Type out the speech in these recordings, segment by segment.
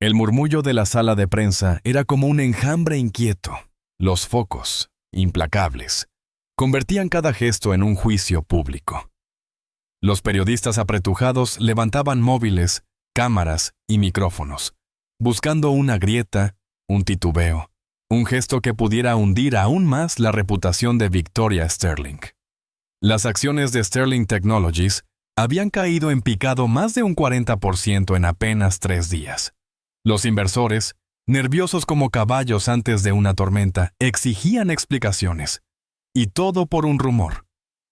El murmullo de la sala de prensa era como un enjambre inquieto. Los focos, implacables, convertían cada gesto en un juicio público. Los periodistas apretujados levantaban móviles, cámaras y micrófonos, buscando una grieta, un titubeo, un gesto que pudiera hundir aún más la reputación de Victoria Sterling. Las acciones de Sterling Technologies habían caído en picado más de un 40% en apenas 3 días. Los inversores, nerviosos como caballos antes de una tormenta, exigían explicaciones. Y todo por un rumor: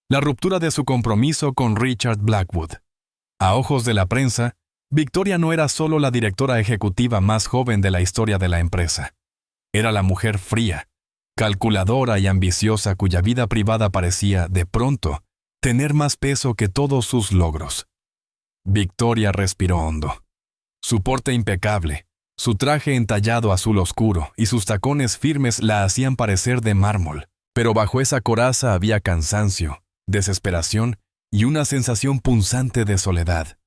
la ruptura de su compromiso con Richard Blackwood. A ojos de la prensa, Victoria no era solo la directora ejecutiva más joven de la historia de la empresa. Era la mujer fría, calculadora y ambiciosa cuya vida privada parecía, de pronto, tener más peso que todos sus logros. Victoria respiró hondo. Su porte impecable, su traje entallado azul oscuro y sus tacones firmes la hacían parecer de mármol, pero bajo esa coraza había cansancio, desesperación y una sensación punzante de soledad.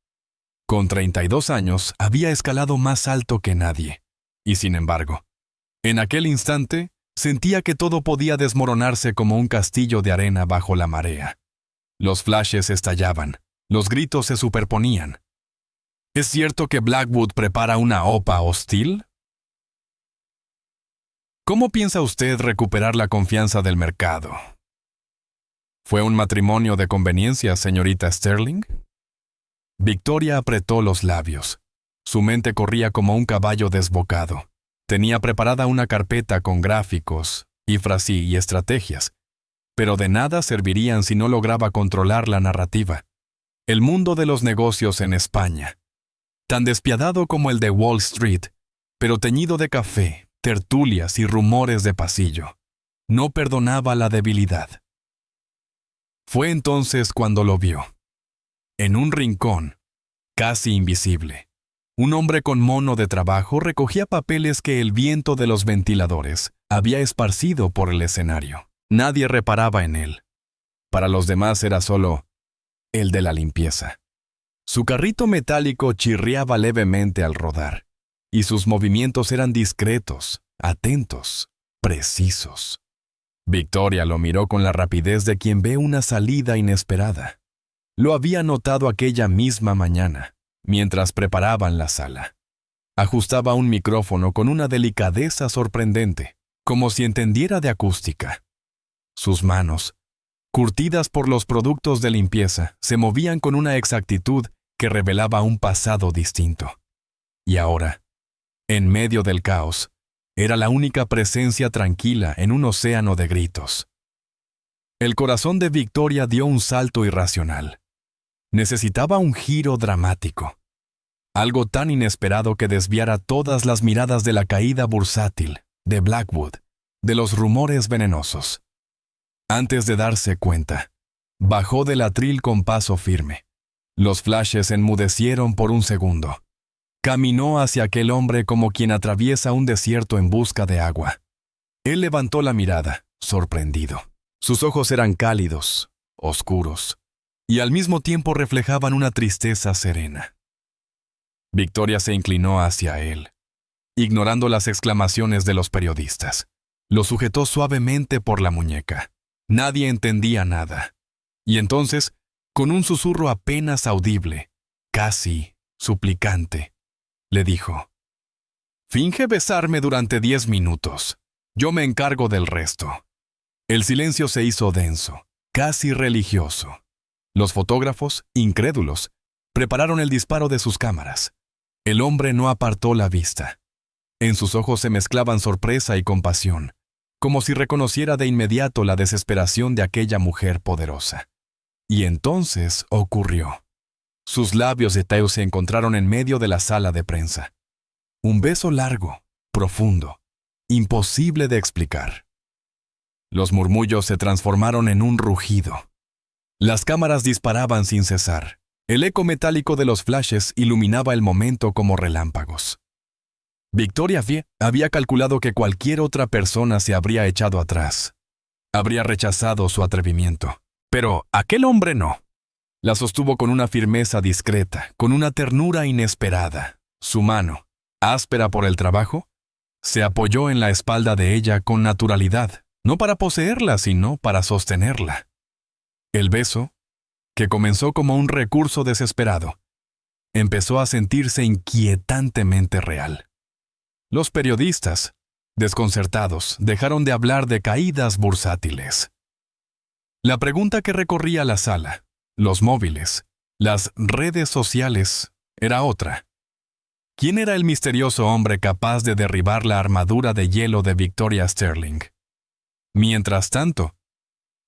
Con 32 años había escalado más alto que nadie, y sin embargo, en aquel instante sentía que todo podía desmoronarse como un castillo de arena bajo la marea. Los flashes estallaban, los gritos se superponían. ¿Es cierto que Blackwood prepara una OPA hostil? ¿Cómo piensa usted recuperar la confianza del mercado? ¿Fue un matrimonio de conveniencia, señorita Sterling? Victoria apretó los labios. Su mente corría como un caballo desbocado. Tenía preparada una carpeta con gráficos, cifras y estrategias, pero de nada servirían si no lograba controlar la narrativa. El mundo de los negocios en España, tan despiadado como el de Wall Street, pero teñido de café, tertulias y rumores de pasillo, no perdonaba la debilidad. Fue entonces cuando lo vio. En un rincón, casi invisible, un hombre con mono de trabajo recogía papeles que el viento de los ventiladores había esparcido por el escenario. Nadie reparaba en él. Para los demás era solo el de la limpieza. Su carrito metálico chirriaba levemente al rodar, y sus movimientos eran discretos, atentos, precisos. Victoria lo miró con la rapidez de quien ve una salida inesperada. Lo había notado aquella misma mañana, mientras preparaban la sala. Ajustaba un micrófono con una delicadeza sorprendente, como si entendiera de acústica. Sus manos, curtidas por los productos de limpieza, se movían con una exactitud que revelaba un pasado distinto. Y ahora, en medio del caos, era la única presencia tranquila en un océano de gritos. El corazón de Victoria dio un salto irracional. Necesitaba un giro dramático. Algo tan inesperado que desviara todas las miradas de la caída bursátil, de Blackwood, de los rumores venenosos. Antes de darse cuenta, bajó del atril con paso firme. Los flashes enmudecieron por un segundo. Caminó hacia aquel hombre como quien atraviesa un desierto en busca de agua. Él levantó la mirada, sorprendido. Sus ojos eran cálidos, oscuros, y al mismo tiempo reflejaban una tristeza serena. Victoria se inclinó hacia él, ignorando las exclamaciones de los periodistas. Lo sujetó suavemente por la muñeca. Nadie entendía nada. Y entonces, con un susurro apenas audible, casi suplicante, le dijo: «Finge besarme durante 10 minutos. Yo me encargo del resto». El silencio se hizo denso, casi religioso. Los fotógrafos, incrédulos, prepararon el disparo de sus cámaras. El hombre no apartó la vista. En sus ojos se mezclaban sorpresa y compasión, como si reconociera de inmediato la desesperación de aquella mujer poderosa. Y entonces ocurrió. Sus labios de Teo se encontraron en medio de la sala de prensa. Un beso largo, profundo, imposible de explicar. Los murmullos se transformaron en un rugido. Las cámaras disparaban sin cesar. El eco metálico de los flashes iluminaba el momento como relámpagos. Victoria había calculado que cualquier otra persona se habría echado atrás. Habría rechazado su atrevimiento. Pero aquel hombre no. La sostuvo con una firmeza discreta, con una ternura inesperada. Su mano, Áspera por el trabajo, se apoyó en la espalda de ella con naturalidad, no para poseerla, sino para sostenerla. El beso, que comenzó como un recurso desesperado, empezó a sentirse inquietantemente real. Los periodistas, desconcertados, dejaron de hablar de caídas bursátiles. La pregunta que recorría la sala, los móviles, las redes sociales, era otra. ¿Quién era el misterioso hombre capaz de derribar la armadura de hielo de Victoria Sterling? Mientras tanto,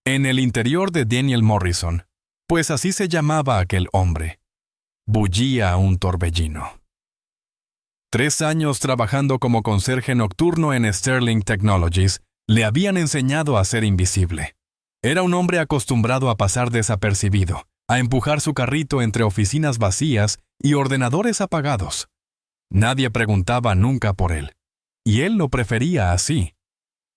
en el interior de Daniel Morrison, pues así se llamaba aquel hombre, bullía un torbellino. 3 años trabajando como conserje nocturno en Sterling Technologies le habían enseñado a ser invisible. Era un hombre acostumbrado a pasar desapercibido, a empujar su carrito entre oficinas vacías y ordenadores apagados. Nadie preguntaba nunca por él, y él lo prefería así.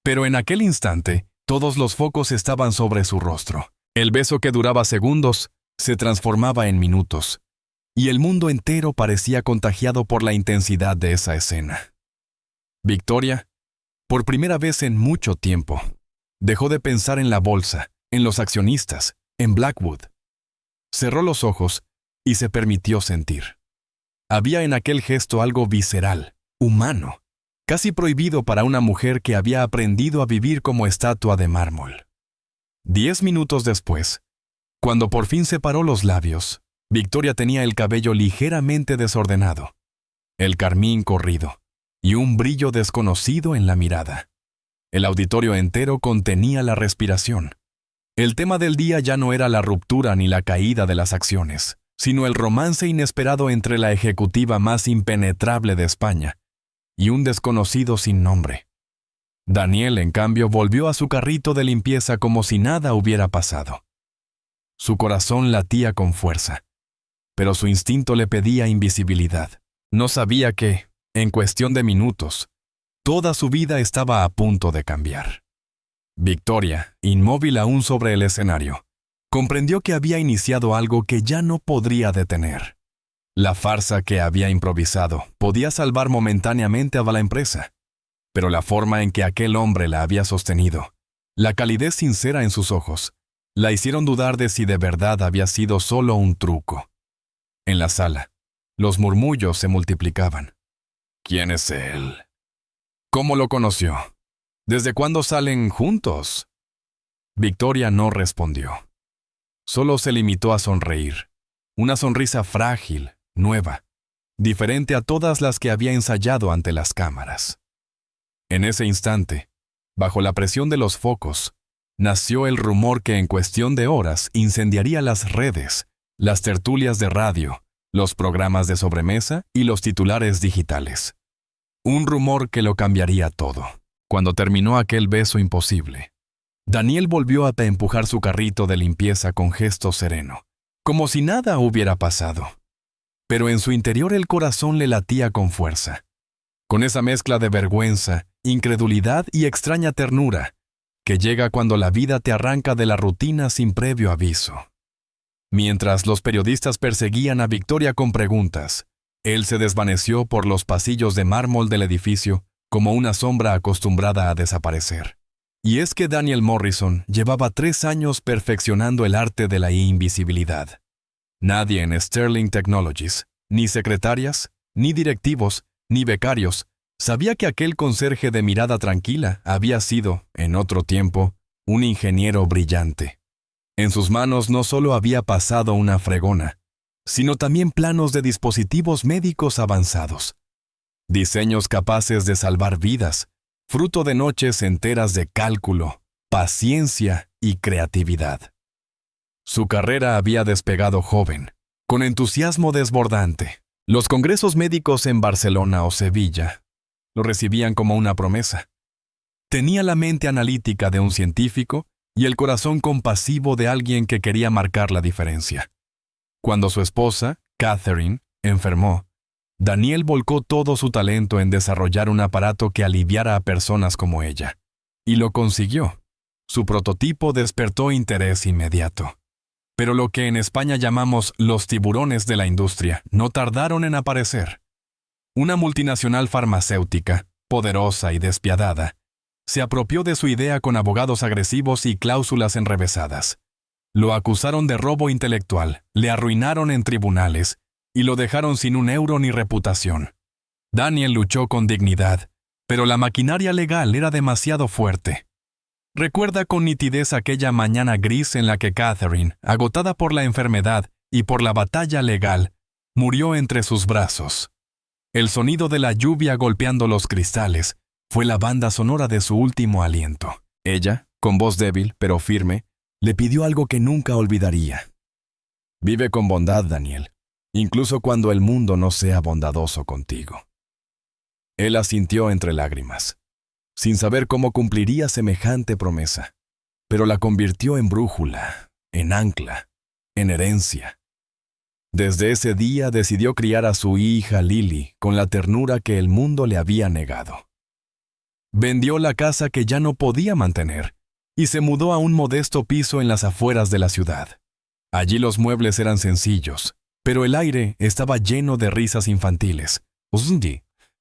Pero en aquel instante, todos los focos estaban sobre su rostro. El beso que duraba segundos se transformaba en minutos, y el mundo entero parecía contagiado por la intensidad de esa escena. Victoria, por primera vez en mucho tiempo, dejó de pensar en la bolsa, en los accionistas, en Blackwood. Cerró los ojos y se permitió sentir. Había en aquel gesto algo visceral, humano, casi prohibido para una mujer que había aprendido a vivir como estatua de mármol. 10 minutos después, cuando por fin separó los labios, Victoria tenía el cabello ligeramente desordenado, el carmín corrido y un brillo desconocido en la mirada. El auditorio entero contenía la respiración. El tema del día ya no era la ruptura ni la caída de las acciones, sino el romance inesperado entre la ejecutiva más impenetrable de España y un desconocido sin nombre. Daniel, en cambio, volvió a su carrito de limpieza como si nada hubiera pasado. Su corazón latía con fuerza, pero su instinto le pedía invisibilidad. No sabía que, en cuestión de minutos, toda su vida estaba a punto de cambiar. Victoria, inmóvil aún sobre el escenario, comprendió que había iniciado algo que ya no podría detener. La farsa que había improvisado podía salvar momentáneamente a la empresa, pero la forma en que aquel hombre la había sostenido, la calidez sincera en sus ojos, la hicieron dudar de si de verdad había sido solo un truco. En la sala, los murmullos se multiplicaban. ¿Quién es él? ¿Cómo lo conoció? ¿Desde cuándo salen juntos? Victoria no respondió. Solo se limitó a sonreír. Una sonrisa frágil, nueva, diferente a todas las que había ensayado ante las cámaras. En ese instante, bajo la presión de los focos, nació el rumor que en cuestión de horas incendiaría las redes, las tertulias de radio, los programas de sobremesa y los titulares digitales. Un rumor que lo cambiaría todo. Cuando terminó aquel beso imposible, Daniel volvió a empujar su carrito de limpieza con gesto sereno, como si nada hubiera pasado. Pero en su interior el corazón le latía con fuerza, con esa mezcla de vergüenza, incredulidad y extraña ternura que llega cuando la vida te arranca de la rutina sin previo aviso. Mientras los periodistas perseguían a Victoria con preguntas, él se desvaneció por los pasillos de mármol del edificio como una sombra acostumbrada a desaparecer. Y es que Daniel Morrison llevaba 3 años perfeccionando el arte de la invisibilidad. Nadie en Sterling Technologies, ni secretarias, ni directivos, ni becarios, sabía que aquel conserje de mirada tranquila había sido, en otro tiempo, un ingeniero brillante. En sus manos no solo había pasado una fregona, sino también planos de dispositivos médicos avanzados. Diseños capaces de salvar vidas, fruto de noches enteras de cálculo, paciencia y creatividad. Su carrera había despegado joven, con entusiasmo desbordante. Los congresos médicos en Barcelona o Sevilla lo recibían como una promesa. Tenía la mente analítica de un científico y el corazón compasivo de alguien que quería marcar la diferencia. Cuando su esposa, Catherine, enfermó, Daniel volcó todo su talento en desarrollar un aparato que aliviara a personas como ella. Y lo consiguió. Su prototipo despertó interés inmediato. Pero lo que en España llamamos los tiburones de la industria no tardaron en aparecer. Una multinacional farmacéutica, poderosa y despiadada, se apropió de su idea con abogados agresivos y cláusulas enrevesadas. Lo acusaron de robo intelectual, le arruinaron en tribunales y lo dejaron sin un euro ni reputación. Daniel luchó con dignidad, pero la maquinaria legal era demasiado fuerte. Recuerda con nitidez aquella mañana gris en la que Catherine, agotada por la enfermedad y por la batalla legal, murió entre sus brazos. El sonido de la lluvia golpeando los cristales fue la banda sonora de su último aliento. Ella, con voz débil pero firme, le pidió algo que nunca olvidaría. Vive con bondad, Daniel, incluso cuando el mundo no sea bondadoso contigo. Él asintió entre lágrimas, sin saber cómo cumpliría semejante promesa, pero la convirtió en brújula, en ancla, en herencia. Desde ese día decidió criar a su hija Lily con la ternura que el mundo le había negado. Vendió la casa que ya no podía mantener y se mudó a un modesto piso en las afueras de la ciudad. Allí los muebles eran sencillos, pero el aire estaba lleno de risas infantiles,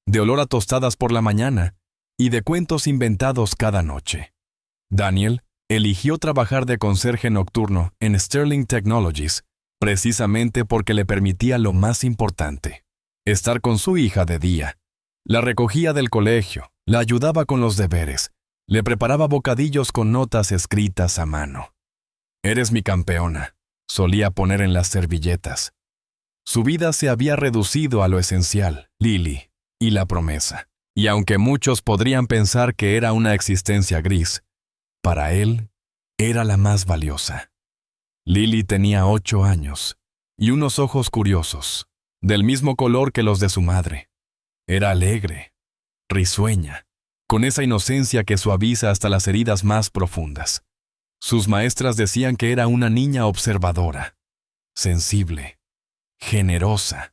de olor a tostadas por la mañana y de cuentos inventados cada noche. Daniel eligió trabajar de conserje nocturno en Sterling Technologies, precisamente porque le permitía lo más importante: estar con su hija de día. La recogía del colegio, la ayudaba con los deberes, le preparaba bocadillos con notas escritas a mano. «Eres mi campeona», solía poner en las servilletas. Su vida se había reducido a lo esencial, Lily y la promesa. Y aunque muchos podrían pensar que era una existencia gris, para él era la más valiosa. Lily tenía 8 años y unos ojos curiosos, del mismo color que los de su madre. Era alegre, risueña, con esa inocencia que suaviza hasta las heridas más profundas. Sus maestras decían que era una niña observadora, sensible, generosa.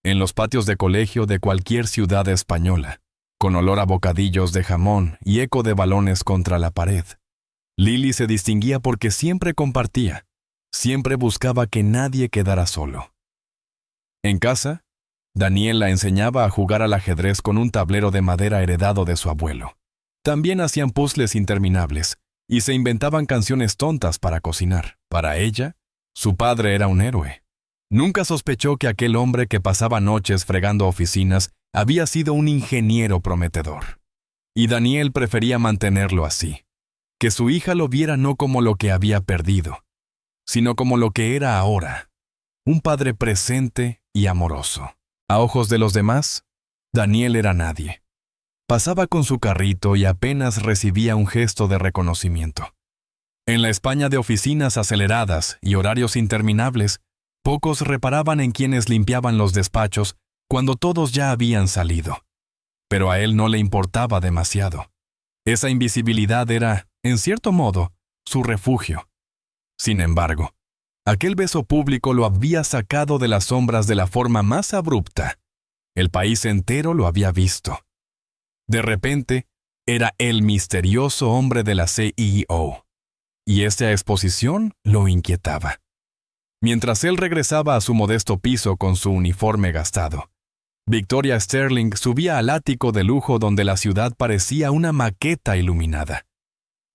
En los patios de colegio de cualquier ciudad española, con olor a bocadillos de jamón y eco de balones contra la pared, Lily se distinguía porque siempre compartía, siempre buscaba que nadie quedara solo. En casa, Daniel la enseñaba a jugar al ajedrez con un tablero de madera heredado de su abuelo. También hacían puzzles interminables y se inventaban canciones tontas para cocinar. Para ella, su padre era un héroe. Nunca sospechó que aquel hombre que pasaba noches fregando oficinas había sido un ingeniero prometedor. Y Daniel prefería mantenerlo así, que su hija lo viera no como lo que había perdido, sino como lo que era ahora, un padre presente y amoroso. A ojos de los demás, Daniel era nadie. Pasaba con su carrito y apenas recibía un gesto de reconocimiento. En la España de oficinas aceleradas y horarios interminables, pocos reparaban en quienes limpiaban los despachos cuando todos ya habían salido. Pero a él no le importaba demasiado. Esa invisibilidad era, en cierto modo, su refugio. Sin embargo, aquel beso público lo había sacado de las sombras de la forma más abrupta. El país entero lo había visto. De repente, era el misterioso hombre de la CEO, y esta exposición lo inquietaba. Mientras él regresaba a su modesto piso con su uniforme gastado, Victoria Sterling subía al ático de lujo donde la ciudad parecía una maqueta iluminada.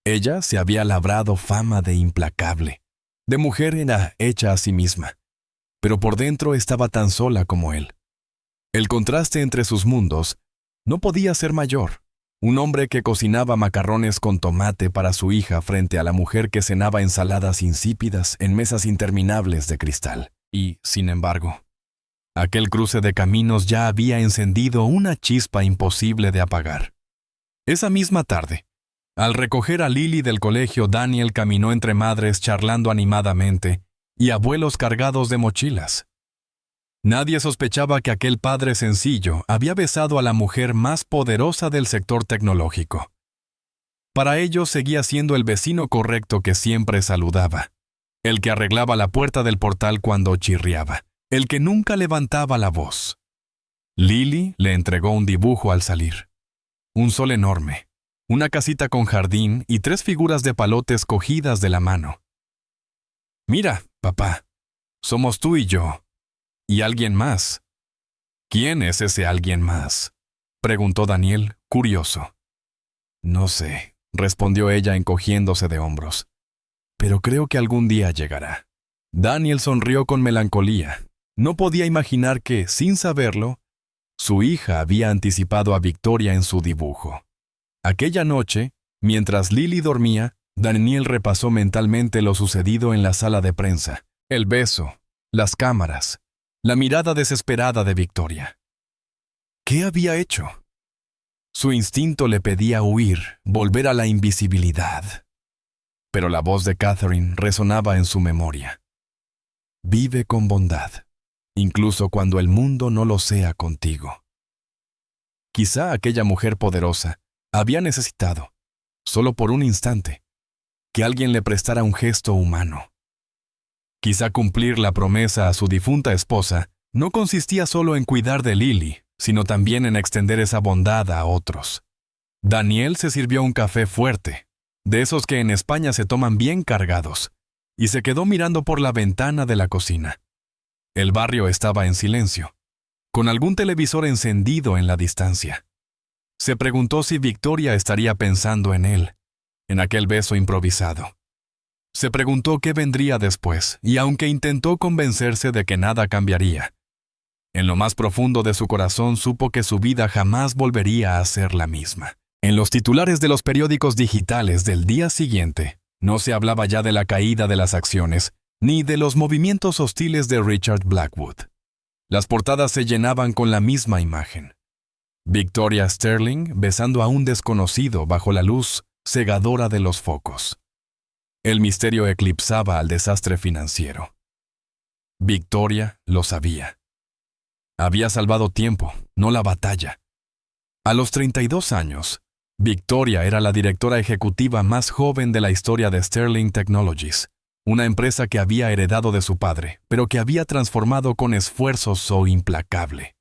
Ella se había labrado fama de implacable. De mujer era hecha a sí misma, pero por dentro estaba tan sola como él. El contraste entre sus mundos no podía ser mayor. Un hombre que cocinaba macarrones con tomate para su hija frente a la mujer que cenaba ensaladas insípidas en mesas interminables de cristal. Y, sin embargo, aquel cruce de caminos ya había encendido una chispa imposible de apagar. Esa misma tarde, al recoger a Lily del colegio, Daniel caminó entre madres charlando animadamente y abuelos cargados de mochilas. Nadie sospechaba que aquel padre sencillo había besado a la mujer más poderosa del sector tecnológico. Para ellos seguía siendo el vecino correcto que siempre saludaba, el que arreglaba la puerta del portal cuando chirriaba, el que nunca levantaba la voz. Lily le entregó un dibujo al salir. Un sol enorme, una casita con jardín y 3 figuras de palotes cogidas de la mano. «Mira, papá, somos tú y yo. Y alguien más». ¿Quién es ese alguien más?, preguntó Daniel, curioso. No sé, respondió ella encogiéndose de hombros. Pero creo que algún día llegará. Daniel sonrió con melancolía. No podía imaginar que, sin saberlo, su hija había anticipado a Victoria en su dibujo. Aquella noche, mientras Lily dormía, Daniel repasó mentalmente lo sucedido en la sala de prensa, el beso, las cámaras, la mirada desesperada de Victoria. ¿Qué había hecho? Su instinto le pedía huir, volver a la invisibilidad. Pero la voz de Catherine resonaba en su memoria. Vive con bondad, incluso cuando el mundo no lo sea contigo. Quizá aquella mujer poderosa había necesitado, solo por un instante, que alguien le prestara un gesto humano. Quizá cumplir la promesa a su difunta esposa no consistía solo en cuidar de Lily, sino también en extender esa bondad a otros. Daniel se sirvió un café fuerte, de esos que en España se toman bien cargados, y se quedó mirando por la ventana de la cocina. El barrio estaba en silencio, con algún televisor encendido en la distancia. Se preguntó si Victoria estaría pensando en él, en aquel beso improvisado. Se preguntó qué vendría después, y aunque intentó convencerse de que nada cambiaría, en lo más profundo de su corazón supo que su vida jamás volvería a ser la misma. En los titulares de los periódicos digitales del día siguiente, no se hablaba ya de la caída de las acciones, ni de los movimientos hostiles de Richard Blackwood. Las portadas se llenaban con la misma imagen. Victoria Sterling besando a un desconocido bajo la luz cegadora de los focos. El misterio eclipsaba al desastre financiero. Victoria lo sabía. Había salvado tiempo, no la batalla. A los 32 años, Victoria era la directora ejecutiva más joven de la historia de Sterling Technologies, una empresa que había heredado de su padre, pero que había transformado con esfuerzo so implacable.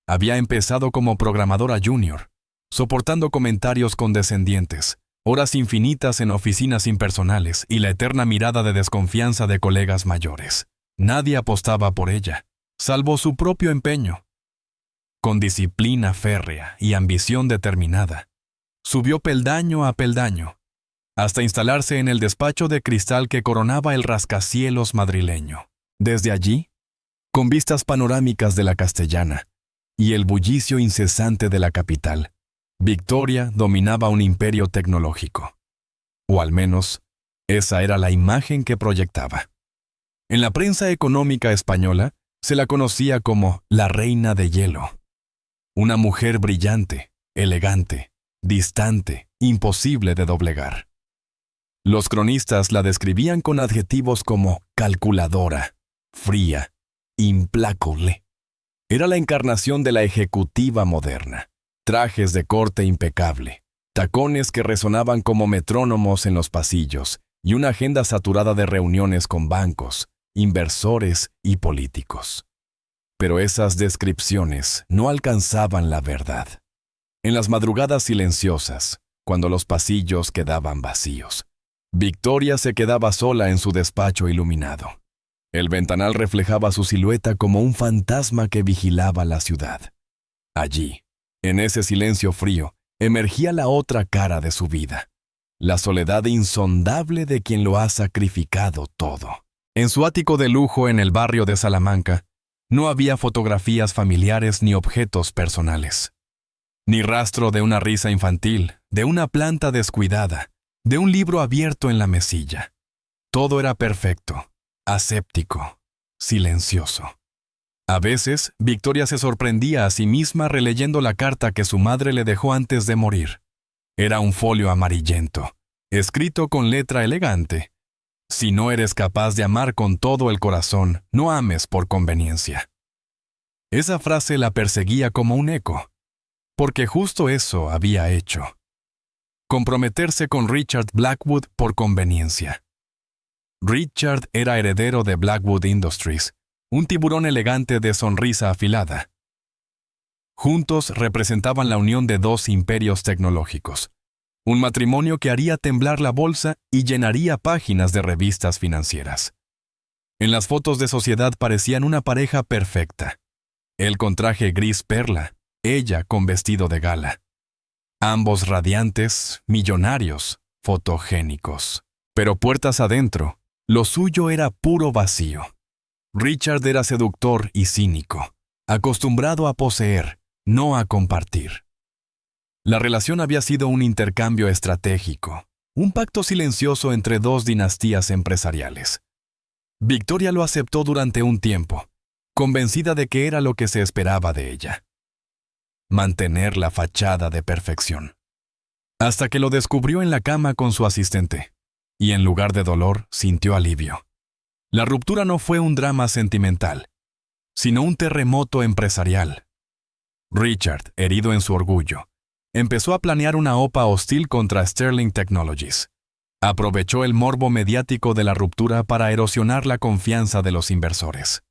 Había empezado como programadora junior, soportando comentarios condescendientes, horas infinitas en oficinas impersonales y la eterna mirada de desconfianza de colegas mayores. Nadie apostaba por ella, salvo su propio empeño. Con disciplina férrea y ambición determinada, subió peldaño a peldaño, hasta instalarse en el despacho de cristal que coronaba el rascacielos madrileño. Desde allí, con vistas panorámicas de la Castellana y el bullicio incesante de la capital, Victoria dominaba un imperio tecnológico. O al menos, esa era la imagen que proyectaba. En la prensa económica española, se la conocía como la Reina de Hielo. Una mujer brillante, elegante, distante, imposible de doblegar. Los cronistas la describían con adjetivos como calculadora, fría, implacable. Era la encarnación de la ejecutiva moderna. Trajes de corte impecable, tacones que resonaban como metrónomos en los pasillos y una agenda saturada de reuniones con bancos, inversores y políticos. Pero esas descripciones no alcanzaban la verdad. En las madrugadas silenciosas, cuando los pasillos quedaban vacíos, Victoria se quedaba sola en su despacho iluminado. El ventanal reflejaba su silueta como un fantasma que vigilaba la ciudad. Allí, en ese silencio frío, emergía la otra cara de su vida, la soledad insondable de quien lo ha sacrificado todo. En su ático de lujo en el barrio de Salamanca, no había fotografías familiares ni objetos personales. Ni rastro de una risa infantil, de una planta descuidada, de un libro abierto en la mesilla. Todo era perfecto, aséptico, silencioso. A veces, Victoria se sorprendía a sí misma releyendo la carta que su madre le dejó antes de morir. Era un folio amarillento, escrito con letra elegante. Si no eres capaz de amar con todo el corazón, no ames por conveniencia. Esa frase la perseguía como un eco, porque justo eso había hecho. Comprometerse con Richard Blackwood por conveniencia. Richard era heredero de Blackwood Industries, un tiburón elegante de sonrisa afilada. Juntos representaban la unión de dos imperios tecnológicos, un matrimonio que haría temblar la bolsa y llenaría páginas de revistas financieras. En las fotos de sociedad parecían una pareja perfecta, Él con traje gris perla, ella con vestido de gala. Ambos radiantes, millonarios, fotogénicos. Pero puertas adentro, lo suyo era puro vacío. Richard era seductor y cínico, acostumbrado a poseer, no a compartir. La relación había sido un intercambio estratégico, un pacto silencioso entre dos dinastías empresariales. Victoria lo aceptó durante un tiempo, convencida de que era lo que se esperaba de ella. Mantener la fachada de perfección. Hasta que lo descubrió en la cama con su asistente, y en lugar de dolor, sintió alivio. La ruptura no fue un drama sentimental, sino un terremoto empresarial. Richard, herido en su orgullo, empezó a planear una OPA hostil contra Sterling Technologies. Aprovechó el morbo mediático de la ruptura para erosionar la confianza de los inversores.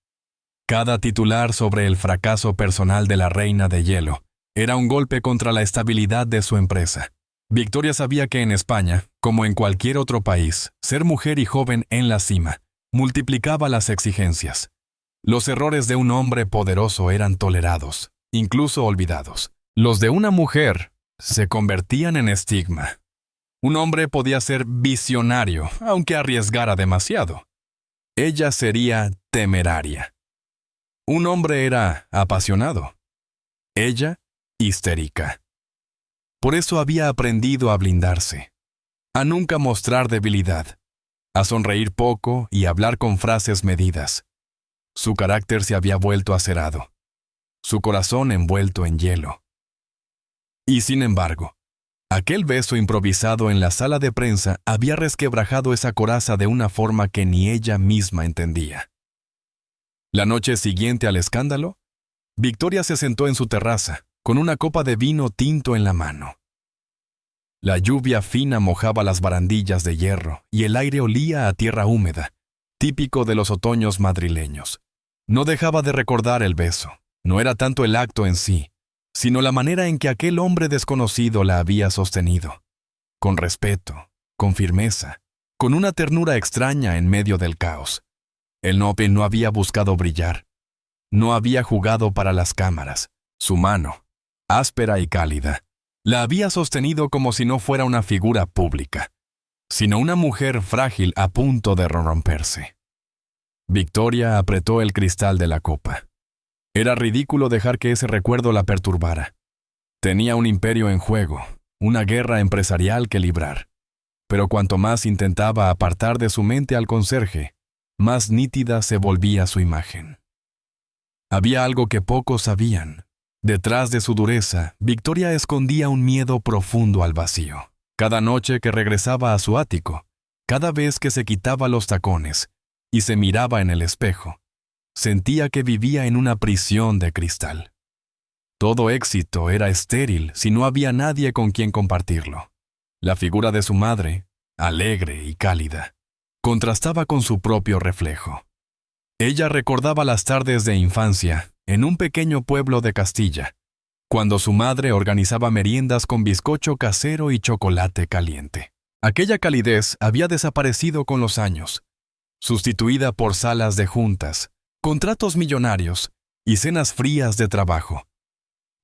Cada titular sobre el fracaso personal de la reina de hielo era un golpe contra la estabilidad de su empresa. Victoria sabía que en España, como en cualquier otro país, ser mujer y joven en la cima multiplicaba las exigencias. Los errores de un hombre poderoso eran tolerados, incluso olvidados. Los de una mujer se convertían en estigma. Un hombre podía ser visionario, aunque arriesgara demasiado. Ella sería temeraria. Un hombre era apasionado. Ella, histérica. Por eso había aprendido a blindarse, a nunca mostrar debilidad, a sonreír poco y hablar con frases medidas. Su carácter se había vuelto acerado, su corazón envuelto en hielo. Y sin embargo, aquel beso improvisado en la sala de prensa había resquebrajado esa coraza de una forma que ni ella misma entendía. La noche siguiente al escándalo, Victoria se sentó en su terraza, con una copa de vino tinto en la mano. La lluvia fina mojaba las barandillas de hierro y el aire olía a tierra húmeda, típico de los otoños madrileños. No dejaba de recordar el beso. No era tanto el acto en sí, sino la manera en que aquel hombre desconocido la había sostenido. Con respeto, con firmeza, con una ternura extraña en medio del caos. El noble no había buscado brillar. No había jugado para las cámaras. Su mano, áspera y cálida, la había sostenido como si no fuera una figura pública, sino una mujer frágil a punto de romperse. Victoria apretó el cristal de la copa. Era ridículo dejar que ese recuerdo la perturbara. Tenía un imperio en juego, una guerra empresarial que librar. Pero cuanto más intentaba apartar de su mente al conserje, más nítida se volvía su imagen. Había algo que pocos sabían. Detrás de su dureza, Victoria escondía un miedo profundo al vacío. Cada noche que regresaba a su ático, cada vez que se quitaba los tacones y se miraba en el espejo, sentía que vivía en una prisión de cristal. Todo éxito era estéril si no había nadie con quien compartirlo. La figura de su madre, alegre y cálida, contrastaba con su propio reflejo. Ella recordaba las tardes de infancia en un pequeño pueblo de Castilla, cuando su madre organizaba meriendas con bizcocho casero y chocolate caliente. Aquella calidez había desaparecido con los años, sustituida por salas de juntas, contratos millonarios y cenas frías de trabajo.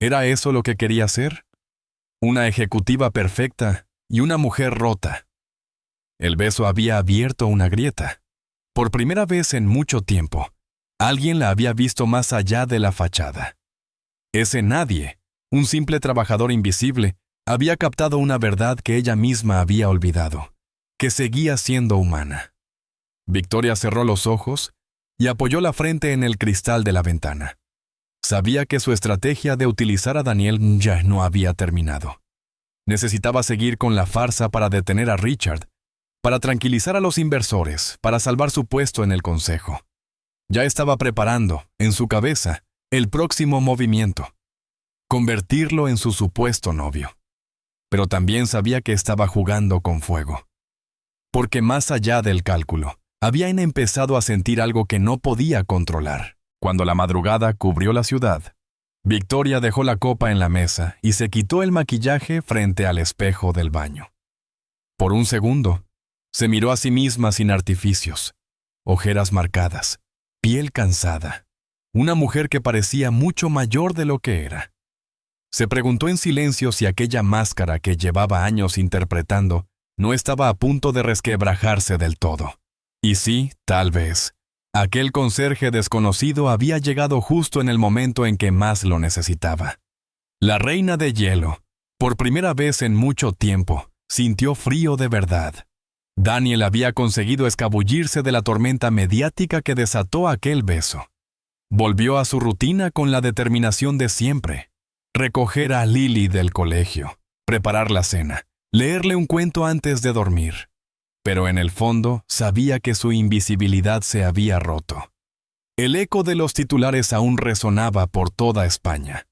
¿Era eso lo que quería ser? Una ejecutiva perfecta y una mujer rota. El beso había abierto una grieta. Por primera vez en mucho tiempo, alguien la había visto más allá de la fachada. Ese nadie, un simple trabajador invisible, había captado una verdad que ella misma había olvidado, que seguía siendo humana. Victoria cerró los ojos y apoyó la frente en el cristal de la ventana. Sabía que su estrategia de utilizar a Daniel ya no había terminado. Necesitaba seguir con la farsa para detener a Richard, para tranquilizar a los inversores, para salvar su puesto en el consejo. Ya estaba preparando, en su cabeza, el próximo movimiento: convertirlo en su supuesto novio. Pero también sabía que estaba jugando con fuego. Porque más allá del cálculo, habían empezado a sentir algo que no podía controlar. Cuando la madrugada cubrió la ciudad, Victoria dejó la copa en la mesa y se quitó el maquillaje frente al espejo del baño. Por un segundo, se miró a sí misma sin artificios, ojeras marcadas, piel cansada, una mujer que parecía mucho mayor de lo que era. Se preguntó en silencio si aquella máscara que llevaba años interpretando no estaba a punto de resquebrajarse del todo. Y sí, tal vez, aquel conserje desconocido había llegado justo en el momento en que más lo necesitaba. La reina de hielo, por primera vez en mucho tiempo, sintió frío de verdad. Daniel había conseguido escabullirse de la tormenta mediática que desató aquel beso. Volvió a su rutina con la determinación de siempre: recoger a Lily del colegio, preparar la cena, leerle un cuento antes de dormir. Pero en el fondo sabía que su invisibilidad se había roto. El eco de los titulares aún resonaba por toda España.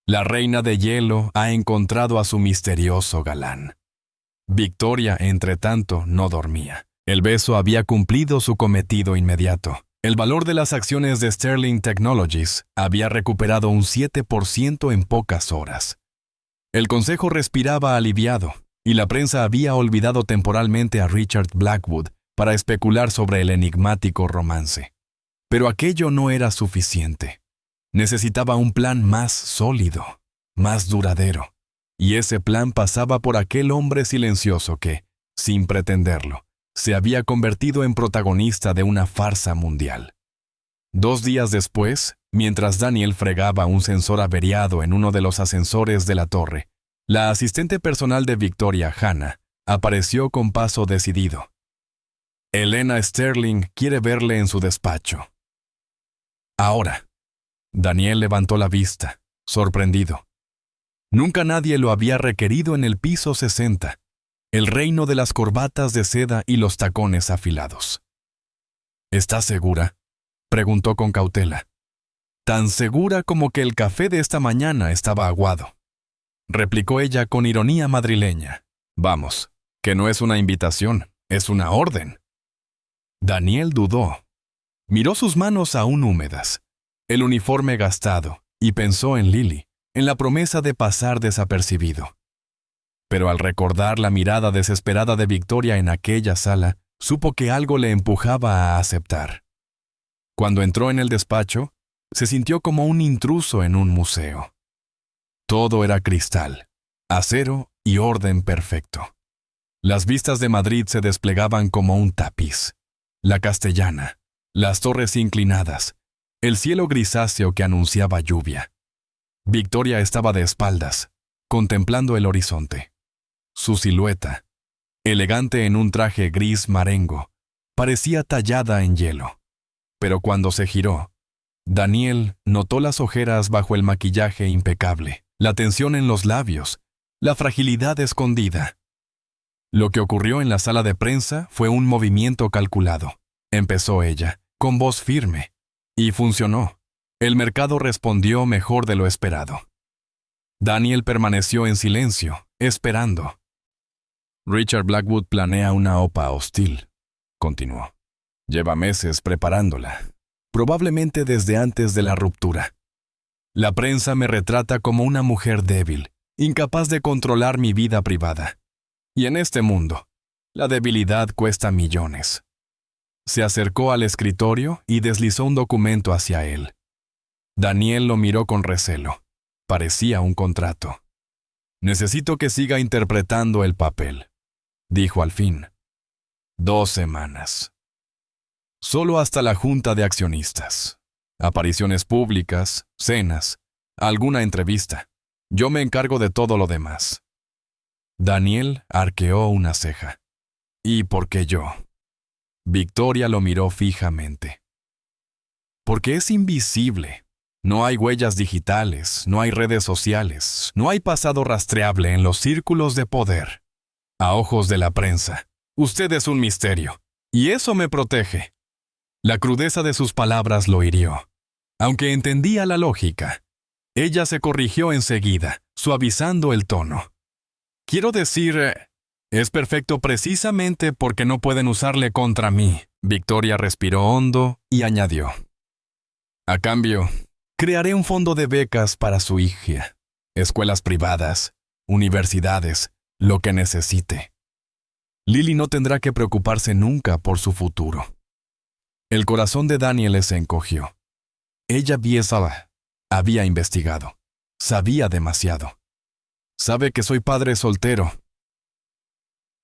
La reina de hielo ha encontrado a su misterioso galán. Victoria, entre tanto, no dormía. El beso había cumplido su cometido inmediato. El valor de las acciones de Sterling Technologies había recuperado un 7% en pocas horas. El consejo respiraba aliviado, y la prensa había olvidado temporalmente a Richard Blackwood para especular sobre el enigmático romance. Pero aquello no era suficiente. Necesitaba un plan más sólido, más duradero. Y ese plan pasaba por aquel hombre silencioso que, sin pretenderlo, se había convertido en protagonista de una farsa mundial. 2 días después, mientras Daniel fregaba un sensor averiado en uno de los ascensores de la torre, la asistente personal de Victoria, Hannah, apareció con paso decidido. Elena Sterling quiere verle en su despacho. Ahora. Daniel levantó la vista, sorprendido. Nunca nadie lo había requerido en el piso 60, el reino de las corbatas de seda y los tacones afilados. ¿Estás segura?, preguntó con cautela. Tan segura como que el café de esta mañana estaba aguado, replicó ella con ironía madrileña. Vamos, que no es una invitación, es una orden. Daniel dudó. Miró sus manos aún húmedas, el uniforme gastado, y pensó en Lily, en la promesa de pasar desapercibido. Pero al recordar la mirada desesperada de Victoria en aquella sala, supo que algo le empujaba a aceptar. Cuando entró en el despacho, se sintió como un intruso en un museo. Todo era cristal, acero y orden perfecto. Las vistas de Madrid se desplegaban como un tapiz. La Castellana, las torres inclinadas, el cielo grisáceo que anunciaba lluvia. Victoria estaba de espaldas, contemplando el horizonte. Su silueta, elegante en un traje gris marengo, parecía tallada en hielo. Pero cuando se giró, Daniel notó las ojeras bajo el maquillaje impecable, la tensión en los labios, la fragilidad escondida. Lo que ocurrió en la sala de prensa fue un movimiento calculado, empezó ella, con voz firme. Y funcionó. El mercado respondió mejor de lo esperado. Daniel permaneció en silencio, esperando. Richard Blackwood planea una OPA hostil, continuó. Lleva meses preparándola, probablemente desde antes de la ruptura. La prensa me retrata como una mujer débil, incapaz de controlar mi vida privada. Y en este mundo, la debilidad cuesta millones. Se acercó al escritorio y deslizó un documento hacia él. Daniel lo miró con recelo. Parecía un contrato. Necesito que siga interpretando el papel, dijo al fin. 2 semanas. Solo hasta la junta de accionistas. Apariciones públicas, cenas, alguna entrevista. Yo me encargo de todo lo demás. Daniel arqueó una ceja. ¿Y por qué yo? Victoria lo miró fijamente. Porque es invisible. No hay huellas digitales, no hay redes sociales, no hay pasado rastreable en los círculos de poder. A ojos de la prensa, usted es un misterio, y eso me protege. La crudeza de sus palabras lo hirió. Aunque entendía la lógica, ella se corrigió enseguida, suavizando el tono. Quiero decir, es perfecto precisamente porque no pueden usarle contra mí. Victoria respiró hondo y añadió. A cambio, crearé un fondo de becas para su hija, escuelas privadas, universidades, lo que necesite. Lily no tendrá que preocuparse nunca por su futuro. El corazón de Daniel se encogió. Ella Biesala había investigado. Sabía demasiado. Sabe que soy padre soltero.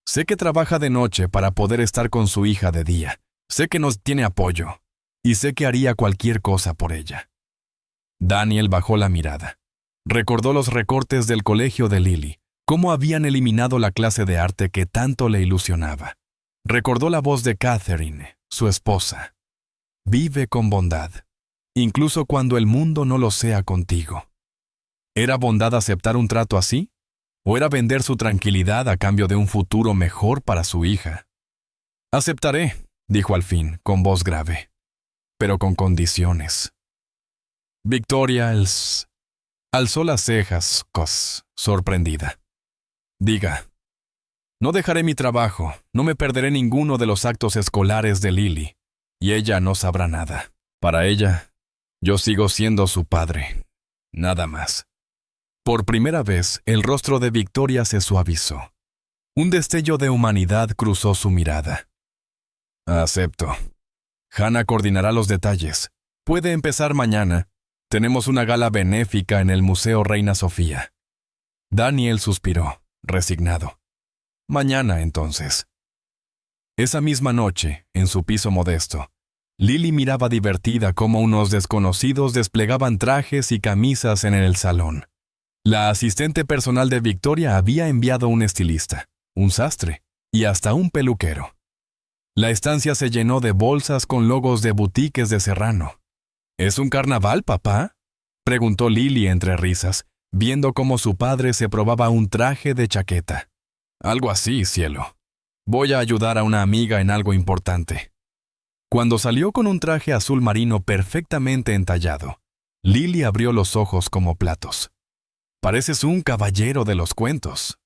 Sé que trabaja de noche para poder estar con su hija de día. Sé que nos tiene apoyo. Y sé que haría cualquier cosa por ella. Daniel bajó la mirada. Recordó los recortes del colegio de Lily, cómo habían eliminado la clase de arte que tanto le ilusionaba. Recordó la voz de Catherine, su esposa. Vive con bondad, incluso cuando el mundo no lo sea contigo. ¿Era bondad aceptar un trato así? ¿O era vender su tranquilidad a cambio de un futuro mejor para su hija? Aceptaré, dijo al fin, con voz grave, pero con condiciones. Victoria alzó las cejas, sorprendida. Diga, no dejaré mi trabajo, no me perderé ninguno de los actos escolares de Lily, y ella no sabrá nada. Para ella, yo sigo siendo su padre, nada más. Por primera vez, el rostro de Victoria se suavizó. Un destello de humanidad cruzó su mirada. Acepto. Hannah coordinará los detalles. Puede empezar mañana. Tenemos una gala benéfica en el Museo Reina Sofía. Daniel suspiró, resignado. Mañana, entonces. Esa misma noche, en su piso modesto, Lily miraba divertida cómo unos desconocidos desplegaban trajes y camisas en el salón. La asistente personal de Victoria había enviado un estilista, un sastre y hasta un peluquero. La estancia se llenó de bolsas con logos de boutiques de Serrano. ¿Es un carnaval, papá?, preguntó Lily entre risas, viendo cómo su padre se probaba un traje de chaqueta. Algo así, cielo. Voy a ayudar a una amiga en algo importante. Cuando salió con un traje azul marino perfectamente entallado, Lily abrió los ojos como platos. Pareces un caballero de los cuentos.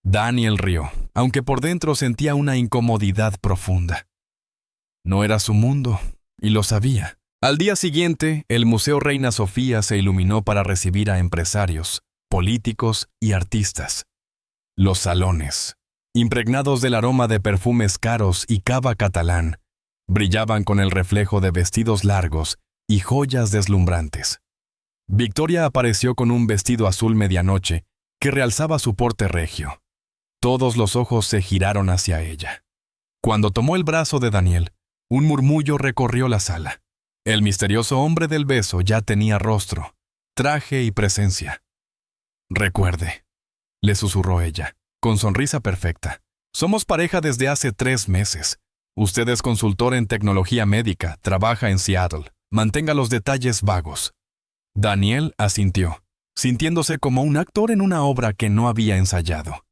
Daniel rió, aunque por dentro sentía una incomodidad profunda. No era su mundo, y lo sabía. Al día siguiente, el Museo Reina Sofía se iluminó para recibir a empresarios, políticos y artistas. Los salones, impregnados del aroma de perfumes caros y cava catalán, brillaban con el reflejo de vestidos largos y joyas deslumbrantes. Victoria apareció con un vestido azul medianoche que realzaba su porte regio. Todos los ojos se giraron hacia ella. Cuando tomó el brazo de Daniel, un murmullo recorrió la sala. El misterioso hombre del beso ya tenía rostro, traje y presencia. Recuerde, le susurró ella, con sonrisa perfecta. Somos pareja desde hace 3 meses. Usted es consultor en tecnología médica, trabaja en Seattle. Mantenga los detalles vagos. Daniel asintió, sintiéndose como un actor en una obra que no había ensayado.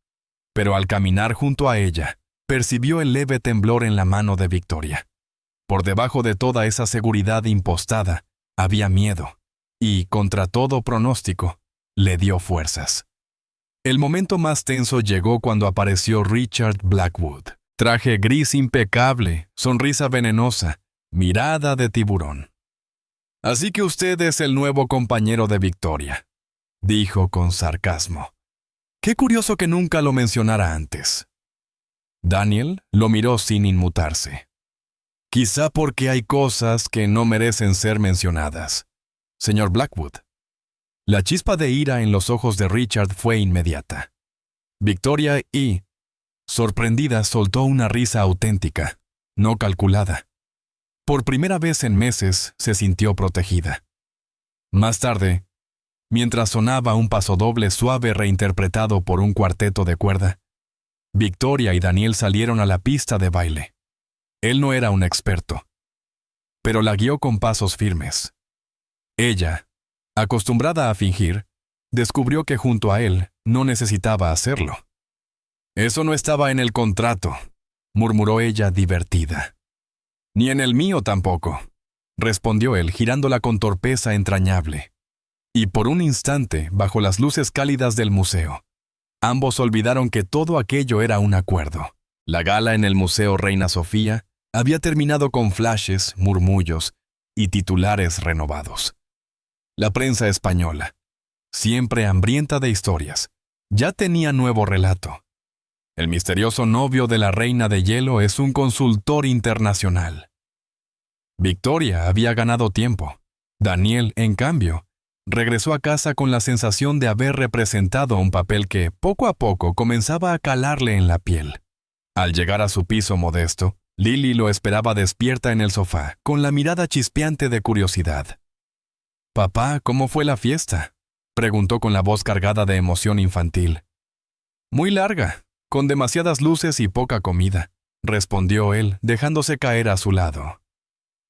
Pero al caminar junto a ella, percibió el leve temblor en la mano de Victoria. Por debajo de toda esa seguridad impostada, había miedo, y, contra todo pronóstico, le dio fuerzas. El momento más tenso llegó cuando apareció Richard Blackwood. Traje gris impecable, sonrisa venenosa, mirada de tiburón. «Así que usted es el nuevo compañero de Victoria», dijo con sarcasmo. «Qué curioso que nunca lo mencionara antes». Daniel lo miró sin inmutarse. «Quizá porque hay cosas que no merecen ser mencionadas, señor Blackwood». La chispa de ira en los ojos de Richard fue inmediata. Victoria sorprendida, soltó una risa auténtica, no calculada. Por primera vez en meses se sintió protegida. Más tarde, mientras sonaba un pasodoble suave reinterpretado por un cuarteto de cuerda, Victoria y Daniel salieron a la pista de baile. Él no era un experto, pero la guió con pasos firmes. Ella, acostumbrada a fingir, descubrió que junto a él no necesitaba hacerlo. «Eso no estaba en el contrato», murmuró ella divertida. «Ni en el mío tampoco», respondió él, girándola con torpeza entrañable. Y por un instante, bajo las luces cálidas del museo, ambos olvidaron que todo aquello era un acuerdo. La gala en el Museo Reina Sofía había terminado con flashes, murmullos y titulares renovados. La prensa española, siempre hambrienta de historias, ya tenía nuevo relato. El misterioso novio de la reina de hielo es un consultor internacional. Victoria había ganado tiempo. Daniel, en cambio, regresó a casa con la sensación de haber representado un papel que, poco a poco, comenzaba a calarle en la piel. Al llegar a su piso modesto, Lily lo esperaba despierta en el sofá, con la mirada chispeante de curiosidad. «Papá, ¿cómo fue la fiesta?», preguntó con la voz cargada de emoción infantil. «Muy larga, con demasiadas luces y poca comida», respondió él, dejándose caer a su lado.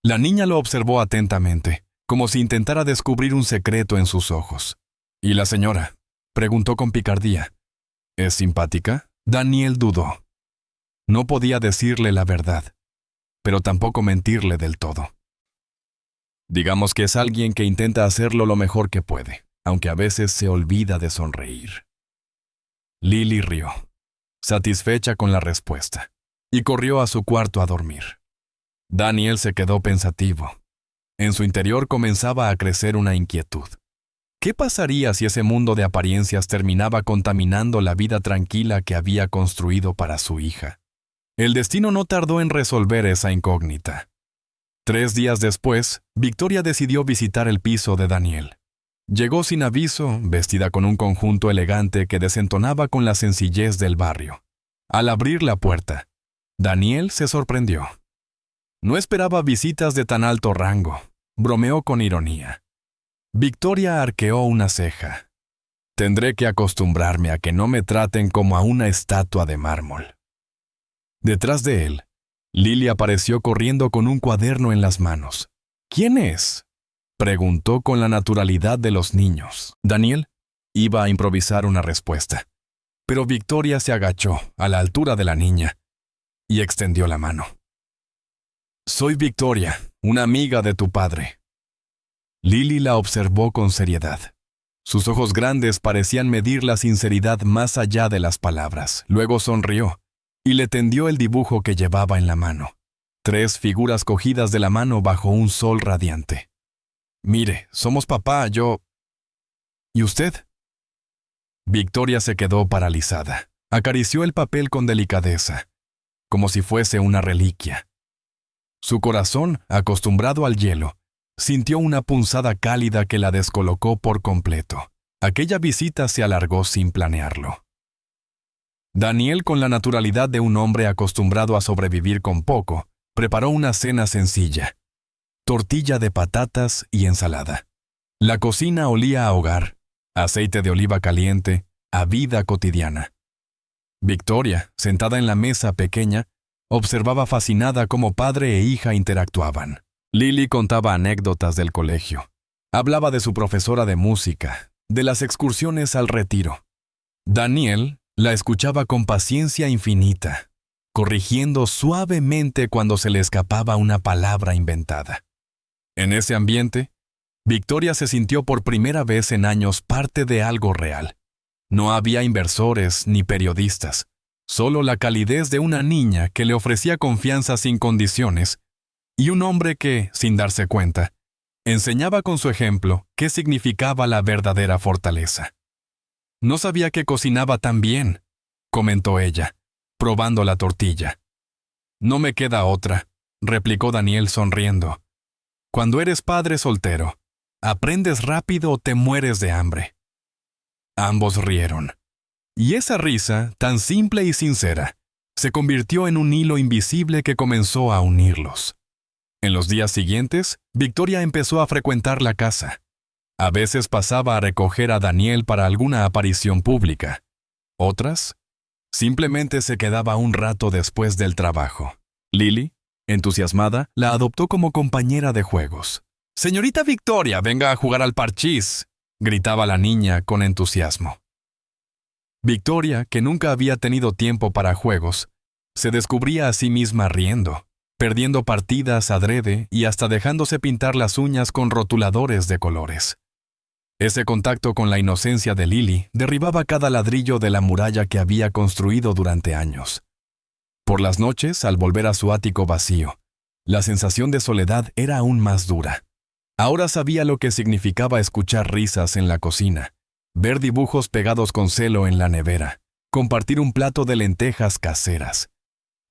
La niña lo observó atentamente, como si intentara descubrir un secreto en sus ojos. «¿Y la señora?», preguntó con picardía. «¿Es simpática?». Daniel dudó. No podía decirle la verdad, pero tampoco mentirle del todo. Digamos que es alguien que intenta hacerlo lo mejor que puede, aunque a veces se olvida de sonreír. Lily rió, satisfecha con la respuesta, y corrió a su cuarto a dormir. Daniel se quedó pensativo. En su interior comenzaba a crecer una inquietud. ¿Qué pasaría si ese mundo de apariencias terminaba contaminando la vida tranquila que había construido para su hija? El destino no tardó en resolver esa incógnita. 3 días después, Victoria decidió visitar el piso de Daniel. Llegó sin aviso, vestida con un conjunto elegante que desentonaba con la sencillez del barrio. Al abrir la puerta, Daniel se sorprendió. No esperaba visitas de tan alto rango, bromeó con ironía. Victoria arqueó una ceja. Tendré que acostumbrarme a que no me traten como a una estatua de mármol. Detrás de él, Lily apareció corriendo con un cuaderno en las manos. ¿Quién es?, preguntó con la naturalidad de los niños. Daniel iba a improvisar una respuesta, pero Victoria se agachó a la altura de la niña y extendió la mano. «Soy Victoria, una amiga de tu padre». Lily la observó con seriedad. Sus ojos grandes parecían medir la sinceridad más allá de las palabras. Luego sonrió y le tendió el dibujo que llevaba en la mano. 3 figuras cogidas de la mano bajo un sol radiante. «Mire, somos papá, yo... ¿Y usted?». Victoria se quedó paralizada. Acarició el papel con delicadeza, como si fuese una reliquia. Su corazón, acostumbrado al hielo, sintió una punzada cálida que la descolocó por completo. Aquella visita se alargó sin planearlo. Daniel, con la naturalidad de un hombre acostumbrado a sobrevivir con poco, preparó una cena sencilla: tortilla de patatas y ensalada. La cocina olía a hogar, aceite de oliva caliente, a vida cotidiana. Victoria, sentada en la mesa pequeña, observaba fascinada cómo padre e hija interactuaban. Lily contaba anécdotas del colegio. Hablaba de su profesora de música, de las excursiones al retiro. Daniel la escuchaba con paciencia infinita, corrigiendo suavemente cuando se le escapaba una palabra inventada. En ese ambiente, Victoria se sintió por primera vez en años parte de algo real. No había inversores ni periodistas, solo la calidez de una niña que le ofrecía confianza sin condiciones y un hombre que, sin darse cuenta, enseñaba con su ejemplo qué significaba la verdadera fortaleza. «No sabía que cocinaba tan bien», comentó ella, probando la tortilla. «No me queda otra», replicó Daniel sonriendo. «Cuando eres padre soltero, aprendes rápido o te mueres de hambre». Ambos rieron. Y esa risa, tan simple y sincera, se convirtió en un hilo invisible que comenzó a unirlos. En los días siguientes, Victoria empezó a frecuentar la casa. A veces pasaba a recoger a Daniel para alguna aparición pública. Otras, simplemente se quedaba un rato después del trabajo. Lily, entusiasmada, la adoptó como compañera de juegos. «Señorita Victoria, venga a jugar al parchís», gritaba la niña con entusiasmo. Victoria, que nunca había tenido tiempo para juegos, se descubría a sí misma riendo, perdiendo partidas adrede y hasta dejándose pintar las uñas con rotuladores de colores. Ese contacto con la inocencia de Lily derribaba cada ladrillo de la muralla que había construido durante años. Por las noches, al volver a su ático vacío, la sensación de soledad era aún más dura. Ahora sabía lo que significaba escuchar risas en la cocina, ver dibujos pegados con celo en la nevera, compartir un plato de lentejas caseras.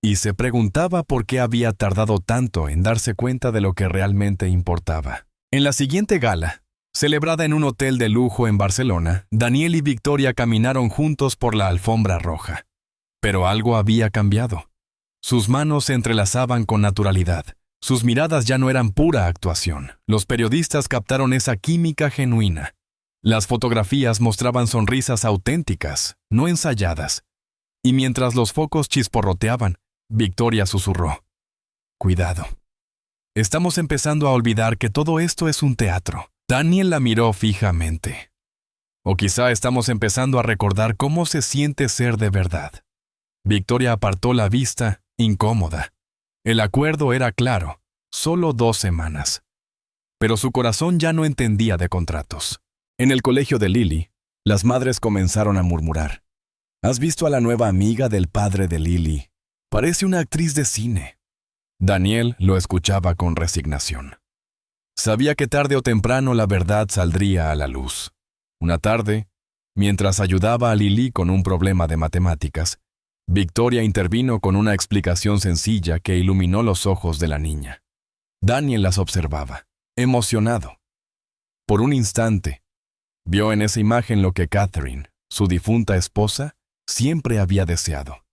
Y se preguntaba por qué había tardado tanto en darse cuenta de lo que realmente importaba. En la siguiente gala, celebrada en un hotel de lujo en Barcelona, Daniel y Victoria caminaron juntos por la alfombra roja. Pero algo había cambiado. Sus manos se entrelazaban con naturalidad. Sus miradas ya no eran pura actuación. Los periodistas captaron esa química genuina. Las fotografías mostraban sonrisas auténticas, no ensayadas. Y mientras los focos chisporroteaban, Victoria susurró: «Cuidado. Estamos empezando a olvidar que todo esto es un teatro». Daniel la miró fijamente. «O quizá estamos empezando a recordar cómo se siente ser de verdad». Victoria apartó la vista, incómoda. El acuerdo era claro, solo 2 semanas. Pero su corazón ya no entendía de contratos. En el colegio de Lily, las madres comenzaron a murmurar: «¿Has visto a la nueva amiga del padre de Lily? Parece una actriz de cine». Daniel lo escuchaba con resignación. Sabía que tarde o temprano la verdad saldría a la luz. Una tarde, mientras ayudaba a Lily con un problema de matemáticas, Victoria intervino con una explicación sencilla que iluminó los ojos de la niña. Daniel las observaba, emocionado. Por un instante, vio en esa imagen lo que Catherine, su difunta esposa, siempre había deseado: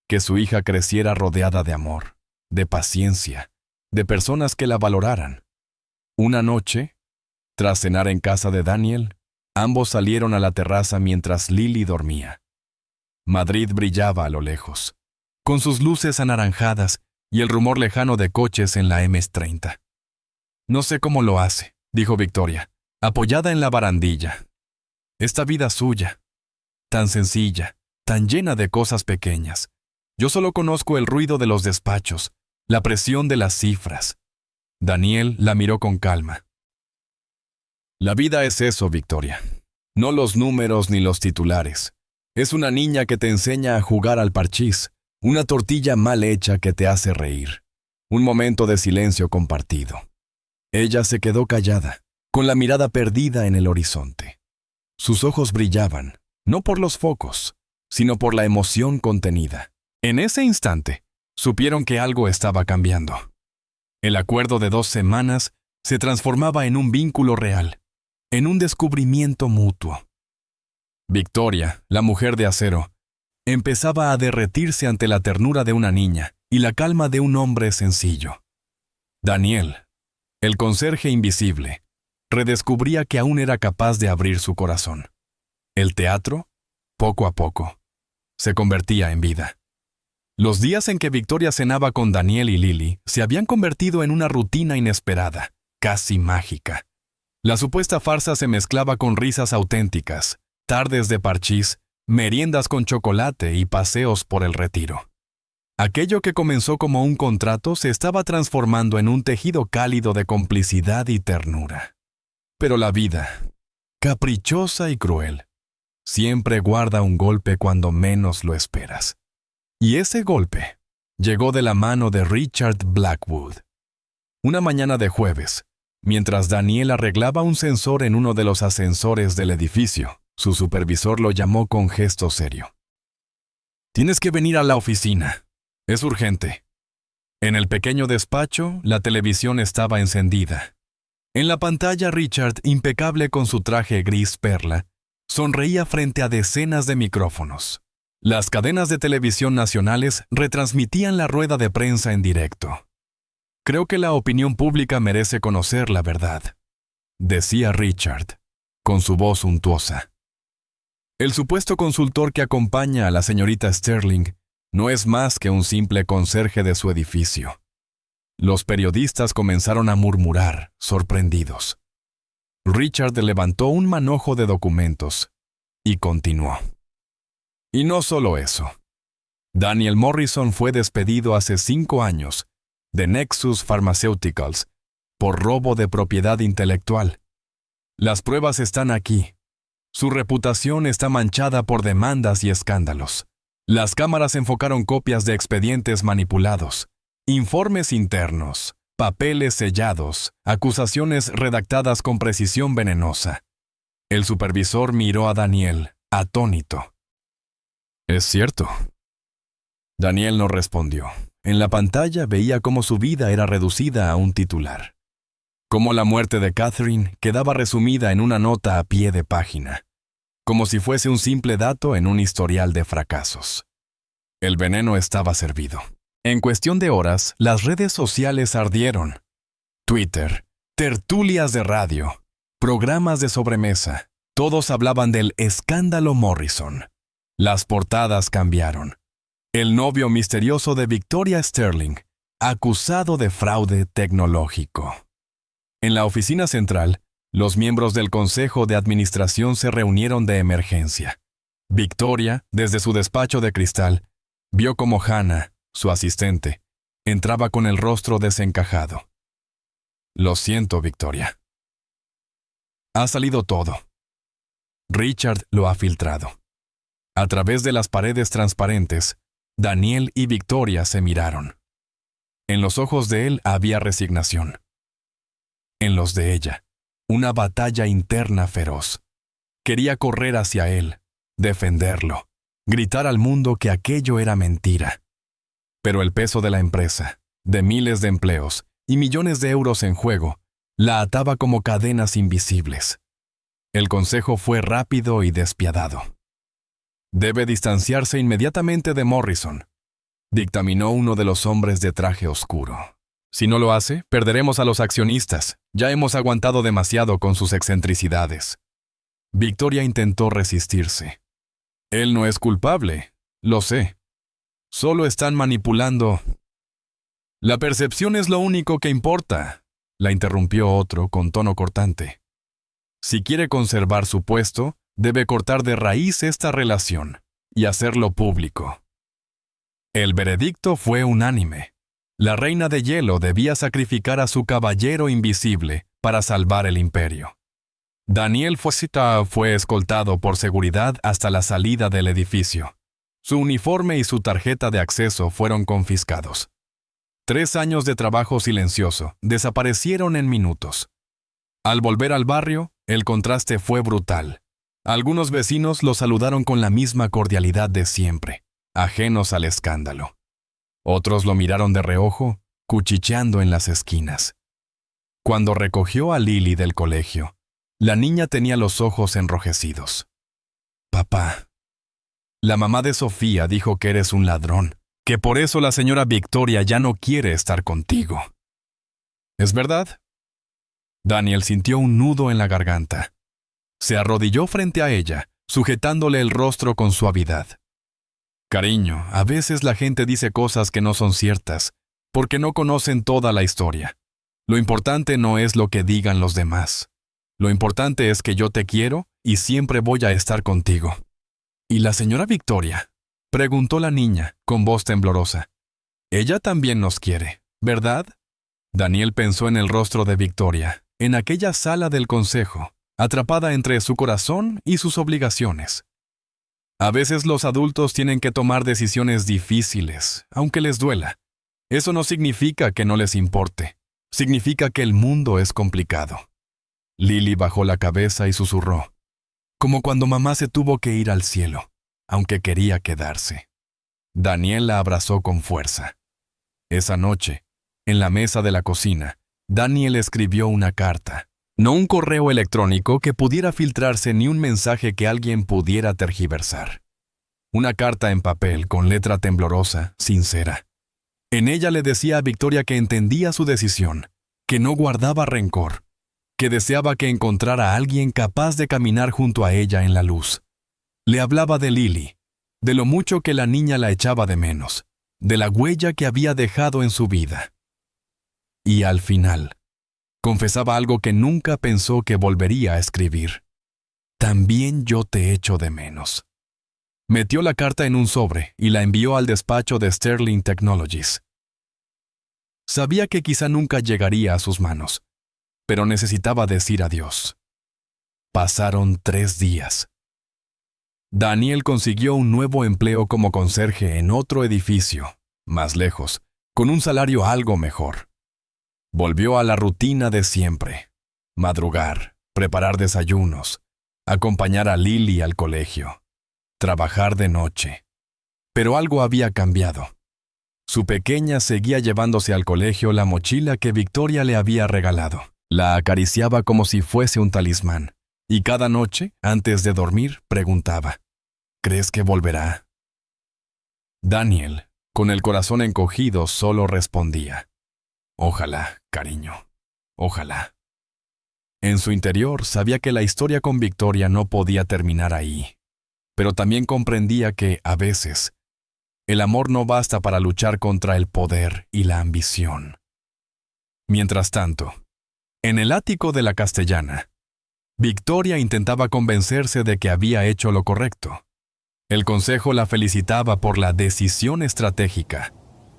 que su hija creciera rodeada de amor, de paciencia, de personas que la valoraran. Una noche, tras cenar en casa de Daniel, ambos salieron a la terraza mientras Lily dormía. Madrid brillaba a lo lejos, con sus luces anaranjadas y el rumor lejano de coches en la MS-30. «No sé cómo lo hace», dijo Victoria, apoyada en la barandilla. «Esta vida suya, tan sencilla, tan llena de cosas pequeñas. Yo solo conozco el ruido de los despachos, la presión de las cifras». Daniel la miró con calma. «La vida es eso, Victoria. No los números ni los titulares. Es una niña que te enseña a jugar al parchís, una tortilla mal hecha que te hace reír, un momento de silencio compartido». Ella se quedó callada, con la mirada perdida en el horizonte. Sus ojos brillaban, no por los focos, sino por la emoción contenida. En ese instante, supieron que algo estaba cambiando. El acuerdo de 2 semanas se transformaba en un vínculo real, en un descubrimiento mutuo. Victoria, la mujer de acero, empezaba a derretirse ante la ternura de una niña y la calma de un hombre sencillo. Daniel, el conserje invisible, redescubría que aún era capaz de abrir su corazón. El teatro, poco a poco, se convertía en vida. Los días en que Victoria cenaba con Daniel y Lily se habían convertido en una rutina inesperada, casi mágica. La supuesta farsa se mezclaba con risas auténticas, tardes de parchís, meriendas con chocolate y paseos por el Retiro. Aquello que comenzó como un contrato se estaba transformando en un tejido cálido de complicidad y ternura. Pero la vida, caprichosa y cruel, siempre guarda un golpe cuando menos lo esperas. Y ese golpe llegó de la mano de Richard Blackwood. Una mañana de jueves, mientras Daniel arreglaba un sensor en uno de los ascensores del edificio, su supervisor lo llamó con gesto serio. «Tienes que venir a la oficina. Es urgente». En el pequeño despacho, la televisión estaba encendida. En la pantalla, Richard, impecable con su traje gris perla, sonreía frente a decenas de micrófonos. Las cadenas de televisión nacionales retransmitían la rueda de prensa en directo. «Creo que la opinión pública merece conocer la verdad», decía Richard, con su voz untuosa. «El supuesto consultor que acompaña a la señorita Sterling no es más que un simple conserje de su edificio». Los periodistas comenzaron a murmurar, sorprendidos. Richard levantó un manojo de documentos y continuó. «Y no solo eso. Daniel Morrison fue despedido hace 5 años de Nexus Pharmaceuticals por robo de propiedad intelectual. Las pruebas están aquí. Su reputación está manchada por demandas y escándalos. Las cámaras enfocaron copias de expedientes manipulados, informes internos, papeles sellados, acusaciones redactadas con precisión venenosa». El supervisor miró a Daniel, atónito. «¿Es cierto?». Daniel no respondió. En la pantalla veía cómo su vida era reducida a un titular. Cómo la muerte de Catherine quedaba resumida en una nota a pie de página, como si fuese un simple dato en un historial de fracasos. El veneno estaba servido. En cuestión de horas, las redes sociales ardieron. Twitter, tertulias de radio, programas de sobremesa, todos hablaban del escándalo Morrison. Las portadas cambiaron. El novio misterioso de Victoria Sterling, acusado de fraude tecnológico. En la oficina central, los miembros del Consejo de Administración se reunieron de emergencia. Victoria, desde su despacho de cristal, vio cómo Hannah, su asistente, entraba con el rostro desencajado. Lo siento, Victoria. Ha salido todo. Richard lo ha filtrado. A través de las paredes transparentes, Daniel y Victoria se miraron. En los ojos de él había resignación. En los de ella, una batalla interna feroz. Quería correr hacia él, defenderlo, gritar al mundo que aquello era mentira. Pero el peso de la empresa, de miles de empleos y millones de euros en juego, la ataba como cadenas invisibles. El consejo fue rápido y despiadado. Debe distanciarse inmediatamente de Morrison, dictaminó uno de los hombres de traje oscuro. Si no lo hace, perderemos a los accionistas. Ya hemos aguantado demasiado con sus excentricidades. Victoria intentó resistirse. Él no es culpable, lo sé. Solo están manipulando. La percepción es lo único que importa, la interrumpió otro con tono cortante. Si quiere conservar su puesto, debe cortar de raíz esta relación y hacerlo público. El veredicto fue unánime. La reina de hielo debía sacrificar a su caballero invisible para salvar el imperio. Daniel Fossita fue escoltado por seguridad hasta la salida del edificio. Su uniforme y su tarjeta de acceso fueron confiscados. 3 años de trabajo silencioso desaparecieron en minutos. Al volver al barrio, el contraste fue brutal. Algunos vecinos lo saludaron con la misma cordialidad de siempre, ajenos al escándalo. Otros lo miraron de reojo, cuchicheando en las esquinas. Cuando recogió a Lily del colegio, la niña tenía los ojos enrojecidos. Papá, la mamá de Sofía dijo que eres un ladrón, que por eso la señora Victoria ya no quiere estar contigo. ¿Es verdad? Daniel sintió un nudo en la garganta. Se arrodilló frente a ella, sujetándole el rostro con suavidad. Cariño, a veces la gente dice cosas que no son ciertas, porque no conocen toda la historia. Lo importante no es lo que digan los demás. Lo importante es que yo te quiero y siempre voy a estar contigo. ¿Y la señora Victoria? Preguntó la niña, con voz temblorosa. Ella también nos quiere, ¿verdad? Daniel pensó en el rostro de Victoria, en aquella sala del consejo, atrapada entre su corazón y sus obligaciones. A veces los adultos tienen que tomar decisiones difíciles, aunque les duela. Eso no significa que no les importe. Significa que el mundo es complicado. Lily bajó la cabeza y susurró, como cuando mamá se tuvo que ir al cielo, aunque quería quedarse. Daniel la abrazó con fuerza. Esa noche, en la mesa de la cocina, Daniel escribió una carta. No un correo electrónico que pudiera filtrarse ni un mensaje que alguien pudiera tergiversar. Una carta en papel con letra temblorosa, sincera. En ella le decía a Victoria que entendía su decisión, que no guardaba rencor, que deseaba que encontrara a alguien capaz de caminar junto a ella en la luz. Le hablaba de Lily, de lo mucho que la niña la echaba de menos, de la huella que había dejado en su vida. Y al final, confesaba algo que nunca pensó que volvería a escribir. También yo te echo de menos. Metió la carta en un sobre y la envió al despacho de Sterling Technologies. Sabía que quizá nunca llegaría a sus manos, pero necesitaba decir adiós. Pasaron 3 días. Daniel consiguió un nuevo empleo como conserje en otro edificio, más lejos, con un salario algo mejor. Volvió a la rutina de siempre. Madrugar, preparar desayunos, acompañar a Lily al colegio, trabajar de noche. Pero algo había cambiado. Su pequeña seguía llevándose al colegio la mochila que Victoria le había regalado. La acariciaba como si fuese un talismán, y cada noche, antes de dormir, preguntaba, ¿crees que volverá? Daniel, con el corazón encogido, solo respondía, ojalá, cariño, ojalá. En su interior sabía que la historia con Victoria no podía terminar ahí, pero también comprendía que, a veces, el amor no basta para luchar contra el poder y la ambición. Mientras tanto, en el ático de la Castellana, Victoria intentaba convencerse de que había hecho lo correcto. El consejo la felicitaba por la decisión estratégica.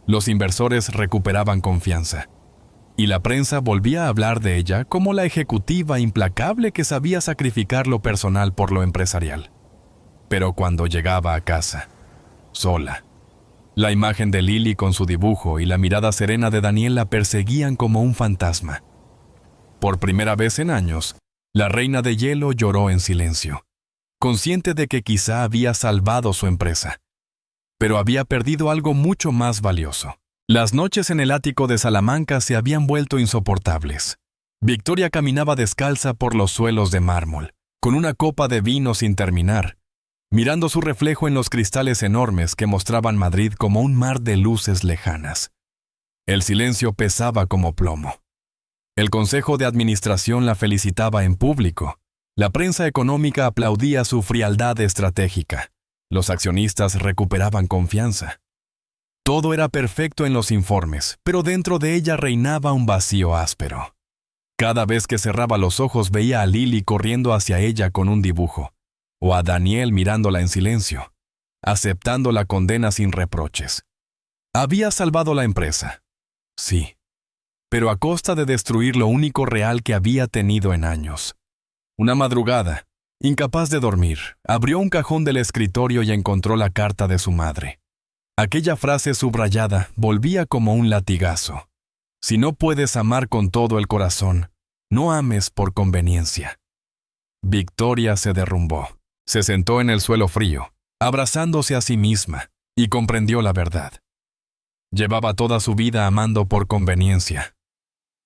Los inversores recuperaban confianza. Y la prensa volvía a hablar de ella como la ejecutiva implacable que sabía sacrificar lo personal por lo empresarial. Pero cuando llegaba a casa, sola, la imagen de Lily con su dibujo y la mirada serena de Daniel la perseguían como un fantasma. Por primera vez en años, la reina de hielo lloró en silencio, consciente de que quizá había salvado su empresa, pero había perdido algo mucho más valioso. Las noches en el ático de Salamanca se habían vuelto insoportables. Victoria caminaba descalza por los suelos de mármol, con una copa de vino sin terminar, mirando su reflejo en los cristales enormes que mostraban Madrid como un mar de luces lejanas. El silencio pesaba como plomo. El Consejo de Administración la felicitaba en público. La prensa económica aplaudía su frialdad estratégica. Los accionistas recuperaban confianza. Todo era perfecto en los informes, pero dentro de ella reinaba un vacío áspero. Cada vez que cerraba los ojos veía a Lily corriendo hacia ella con un dibujo, o a Daniel mirándola en silencio, aceptando la condena sin reproches. Había salvado la empresa, sí, pero a costa de destruir lo único real que había tenido en años. Una madrugada, incapaz de dormir, abrió un cajón del escritorio y encontró la carta de su madre. Aquella frase subrayada volvía como un latigazo. Si no puedes amar con todo el corazón, no ames por conveniencia. Victoria se derrumbó. Se sentó en el suelo frío, abrazándose a sí misma, y comprendió la verdad. Llevaba toda su vida amando por conveniencia.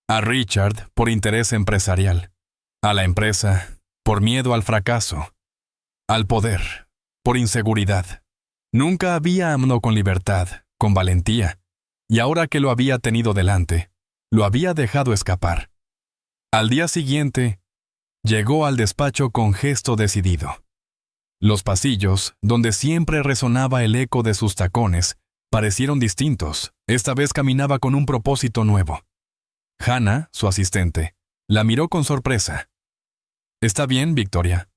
A Richard por interés empresarial, a la empresa por miedo al fracaso, al poder por inseguridad. Nunca había amado con libertad, con valentía, y ahora que lo había tenido delante, lo había dejado escapar. Al día siguiente, llegó al despacho con gesto decidido. Los pasillos, donde siempre resonaba el eco de sus tacones, parecieron distintos. Esta vez caminaba con un propósito nuevo. Hannah, su asistente, la miró con sorpresa. ¿Está bien, Victoria?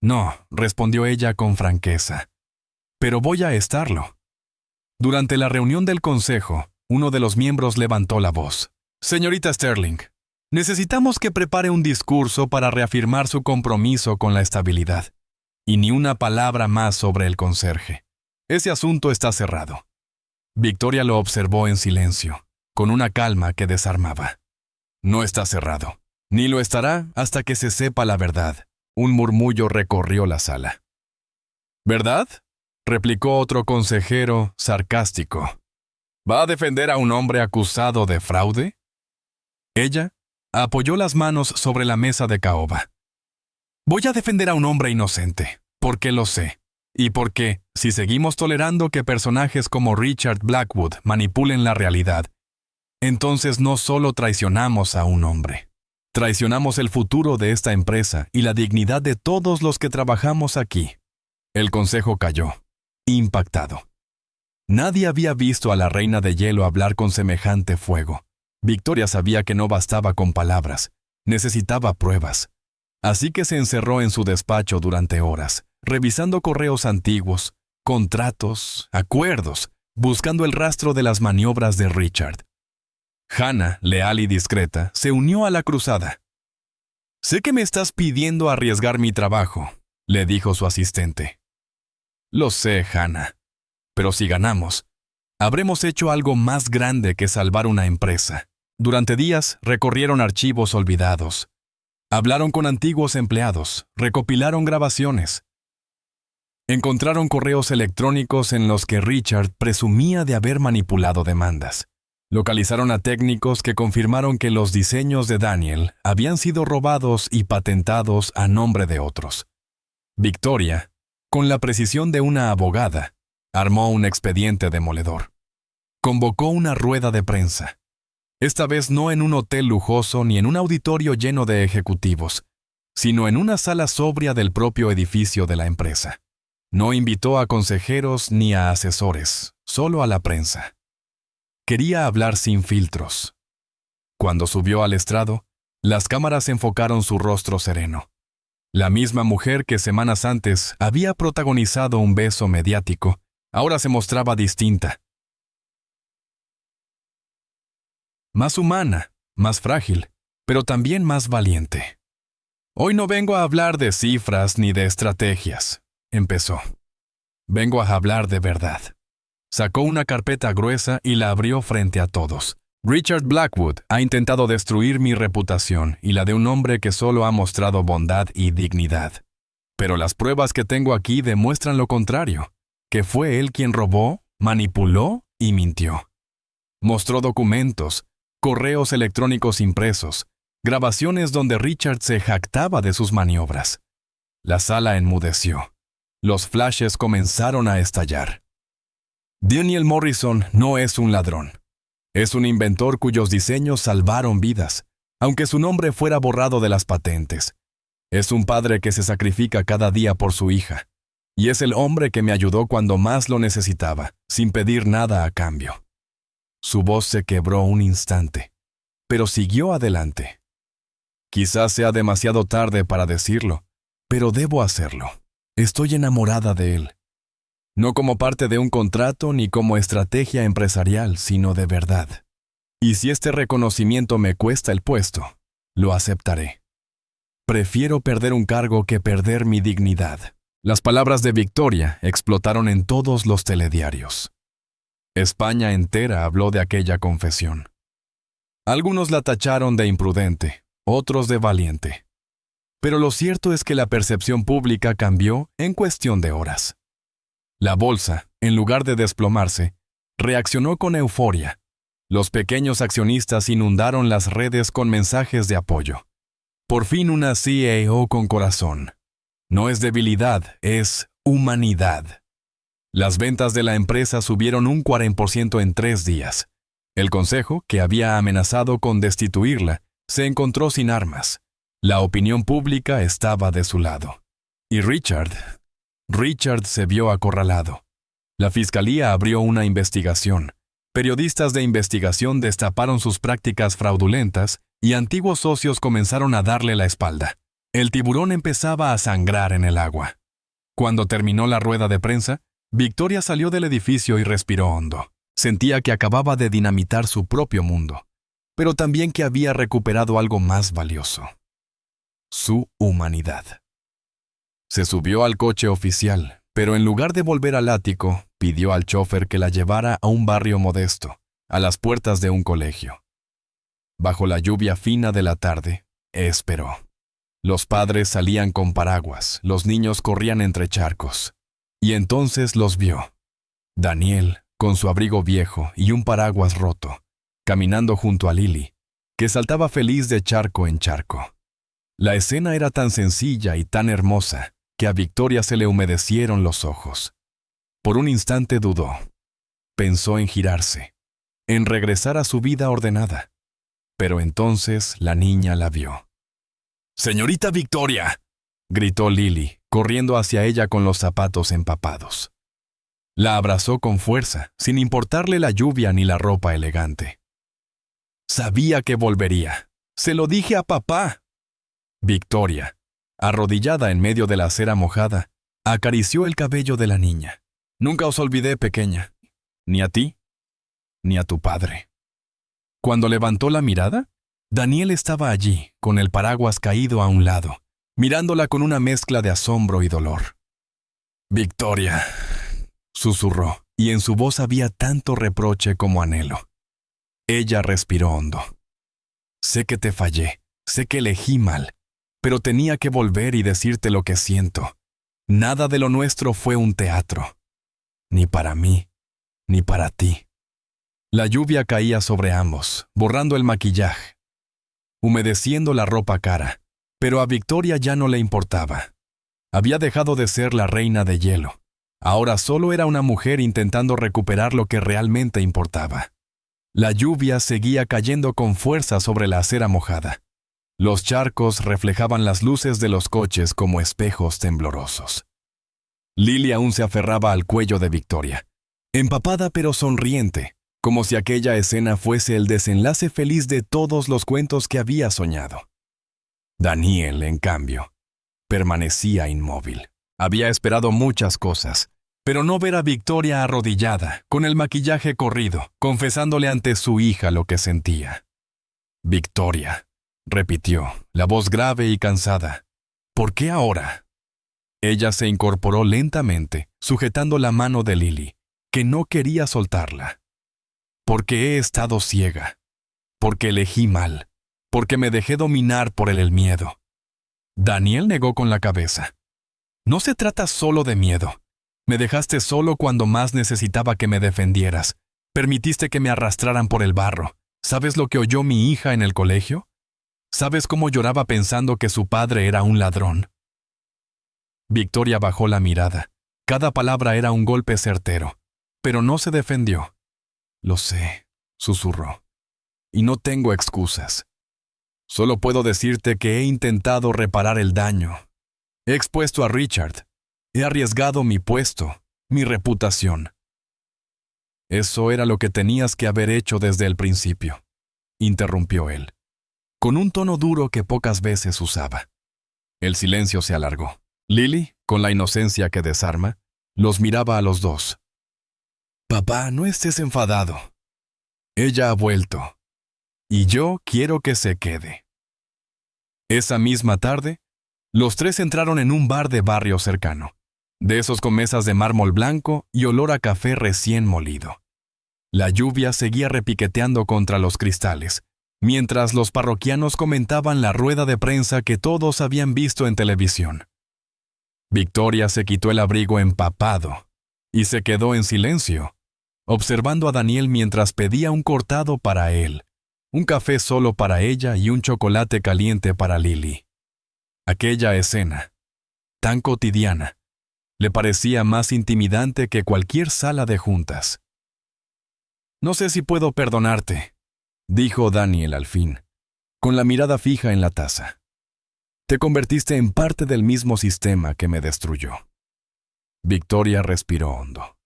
No, respondió ella con franqueza. Pero voy a estarlo. Durante la reunión del consejo, uno de los miembros levantó la voz. Señorita Sterling, necesitamos que prepare un discurso para reafirmar su compromiso con la estabilidad. Y ni una palabra más sobre el conserje. Ese asunto está cerrado. Victoria lo observó en silencio, con una calma que desarmaba. No está cerrado, ni lo estará hasta que se sepa la verdad. Un murmullo recorrió la sala. ¿Verdad?, replicó otro consejero sarcástico. ¿Va a defender a un hombre acusado de fraude? Ella apoyó las manos sobre la mesa de caoba. Voy a defender a un hombre inocente, porque lo sé, y porque, si seguimos tolerando que personajes como Richard Blackwood manipulen la realidad, entonces no solo traicionamos a un hombre, traicionamos el futuro de esta empresa y la dignidad de todos los que trabajamos aquí. El consejo calló, impactado. Nadie había visto a la reina de hielo hablar con semejante fuego. Victoria sabía que no bastaba con palabras, necesitaba pruebas. Así que se encerró en su despacho durante horas, revisando correos antiguos, contratos, acuerdos, buscando el rastro de las maniobras de Richard. Hannah, leal y discreta, se unió a la cruzada. «Sé que me estás pidiendo arriesgar mi trabajo», le dijo su asistente. «Lo sé, Hannah, pero si ganamos, habremos hecho algo más grande que salvar una empresa». Durante días recorrieron archivos olvidados. Hablaron con antiguos empleados, recopilaron grabaciones. Encontraron correos electrónicos en los que Richard presumía de haber manipulado demandas. Localizaron a técnicos que confirmaron que los diseños de Daniel habían sido robados y patentados a nombre de otros. Victoria, con la precisión de una abogada, armó un expediente demoledor. Convocó una rueda de prensa. Esta vez no en un hotel lujoso ni en un auditorio lleno de ejecutivos, sino en una sala sobria del propio edificio de la empresa. No invitó a consejeros ni a asesores, solo a la prensa. Quería hablar sin filtros. Cuando subió al estrado, las cámaras enfocaron su rostro sereno. La misma mujer que semanas antes había protagonizado un beso mediático, ahora se mostraba distinta. Más humana, más frágil, pero también más valiente. Hoy no vengo a hablar de cifras ni de estrategias, empezó. Vengo a hablar de verdad. Sacó una carpeta gruesa y la abrió frente a todos. Richard Blackwood ha intentado destruir mi reputación y la de un hombre que solo ha mostrado bondad y dignidad. Pero las pruebas que tengo aquí demuestran lo contrario, que fue él quien robó, manipuló y mintió. Mostró documentos, correos electrónicos impresos, grabaciones donde Richard se jactaba de sus maniobras. La sala enmudeció. Los flashes comenzaron a estallar. Daniel Morrison no es un ladrón. Es un inventor cuyos diseños salvaron vidas, aunque su nombre fuera borrado de las patentes. Es un padre que se sacrifica cada día por su hija. Y es el hombre que me ayudó cuando más lo necesitaba, sin pedir nada a cambio. Su voz se quebró un instante, pero siguió adelante. Quizás sea demasiado tarde para decirlo, pero debo hacerlo. Estoy enamorada de él. No como parte de un contrato ni como estrategia empresarial, sino de verdad. Y si este reconocimiento me cuesta el puesto, lo aceptaré. Prefiero perder un cargo que perder mi dignidad. Las palabras de Victoria explotaron en todos los telediarios. España entera habló de aquella confesión. Algunos la tacharon de imprudente, otros de valiente. Pero lo cierto es que la percepción pública cambió en cuestión de horas. La bolsa, en lugar de desplomarse, reaccionó con euforia. Los pequeños accionistas inundaron las redes con mensajes de apoyo. Por fin una CEO con corazón. No es debilidad, es humanidad. Las ventas de la empresa subieron un 40% en 3 días. El consejo, que había amenazado con destituirla, se encontró sin armas. La opinión pública estaba de su lado. Y Richard se vio acorralado. La fiscalía abrió una investigación. Periodistas de investigación destaparon sus prácticas fraudulentas y antiguos socios comenzaron a darle la espalda. El tiburón empezaba a sangrar en el agua. Cuando terminó la rueda de prensa, Victoria salió del edificio y respiró hondo. Sentía que acababa de dinamitar su propio mundo, pero también que había recuperado algo más valioso: su humanidad. Se subió al coche oficial, pero en lugar de volver al ático, pidió al chófer que la llevara a un barrio modesto, a las puertas de un colegio. Bajo la lluvia fina de la tarde, esperó. Los padres salían con paraguas, los niños corrían entre charcos. Y entonces los vio. Daniel, con su abrigo viejo y un paraguas roto, caminando junto a Lily, que saltaba feliz de charco en charco. La escena era tan sencilla y tan hermosa que a Victoria se le humedecieron los ojos. Por un instante dudó. Pensó en girarse, en regresar a su vida ordenada. Pero entonces la niña la vio. «¡Señorita Victoria!», gritó Lily, corriendo hacia ella con los zapatos empapados. La abrazó con fuerza, sin importarle la lluvia ni la ropa elegante. «Sabía que volvería. Se lo dije a papá». Victoria, arrodillada en medio de la acera mojada, acarició el cabello de la niña. «Nunca os olvidé, pequeña. Ni a ti, ni a tu padre». Cuando levantó la mirada, Daniel estaba allí, con el paraguas caído a un lado, mirándola con una mezcla de asombro y dolor. «Victoria», susurró, y en su voz había tanto reproche como anhelo. Ella respiró hondo. «Sé que te fallé, sé que elegí mal, pero tenía que volver y decirte lo que siento. Nada de lo nuestro fue un teatro. Ni para mí, ni para ti». La lluvia caía sobre ambos, borrando el maquillaje, humedeciendo la ropa cara, pero a Victoria ya no le importaba. Había dejado de ser la reina de hielo. Ahora solo era una mujer intentando recuperar lo que realmente importaba. La lluvia seguía cayendo con fuerza sobre la acera mojada. Los charcos reflejaban las luces de los coches como espejos temblorosos. Lily aún se aferraba al cuello de Victoria, empapada pero sonriente, como si aquella escena fuese el desenlace feliz de todos los cuentos que había soñado. Daniel, en cambio, permanecía inmóvil. Había esperado muchas cosas, pero no ver a Victoria arrodillada, con el maquillaje corrido, confesándole ante su hija lo que sentía. Victoria, repitió, la voz grave y cansada. ¿Por qué ahora? Ella se incorporó lentamente, sujetando la mano de Lily, que no quería soltarla. Porque he estado ciega, porque elegí mal, porque me dejé dominar por el miedo. Daniel negó con la cabeza. No se trata solo de miedo. Me dejaste solo cuando más necesitaba que me defendieras. Permitiste que me arrastraran por el barro. ¿Sabes lo que oyó mi hija en el colegio? ¿Sabes cómo lloraba pensando que su padre era un ladrón? Victoria bajó la mirada. Cada palabra era un golpe certero, pero no se defendió. Lo sé, susurró. Y no tengo excusas. Solo puedo decirte que he intentado reparar el daño. He expuesto a Richard. He arriesgado mi puesto, mi reputación. Eso era lo que tenías que haber hecho desde el principio, interrumpió él, con un tono duro que pocas veces usaba. El silencio se alargó. Lily, con la inocencia que desarma, los miraba a los dos. Papá, no estés enfadado. Ella ha vuelto. Y yo quiero que se quede. Esa misma tarde, los tres entraron en un bar de barrio cercano, de esos con mesas de mármol blanco y olor a café recién molido. La lluvia seguía repiqueteando contra los cristales, mientras los parroquianos comentaban la rueda de prensa que todos habían visto en televisión. Victoria se quitó el abrigo empapado y se quedó en silencio, observando a Daniel mientras pedía un cortado para él, un café solo para ella y un chocolate caliente para Lily. Aquella escena, tan cotidiana, le parecía más intimidante que cualquier sala de juntas. No sé si puedo perdonarte, dijo Daniel al fin, con la mirada fija en la taza. Te convertiste en parte del mismo sistema que me destruyó. Victoria respiró hondo.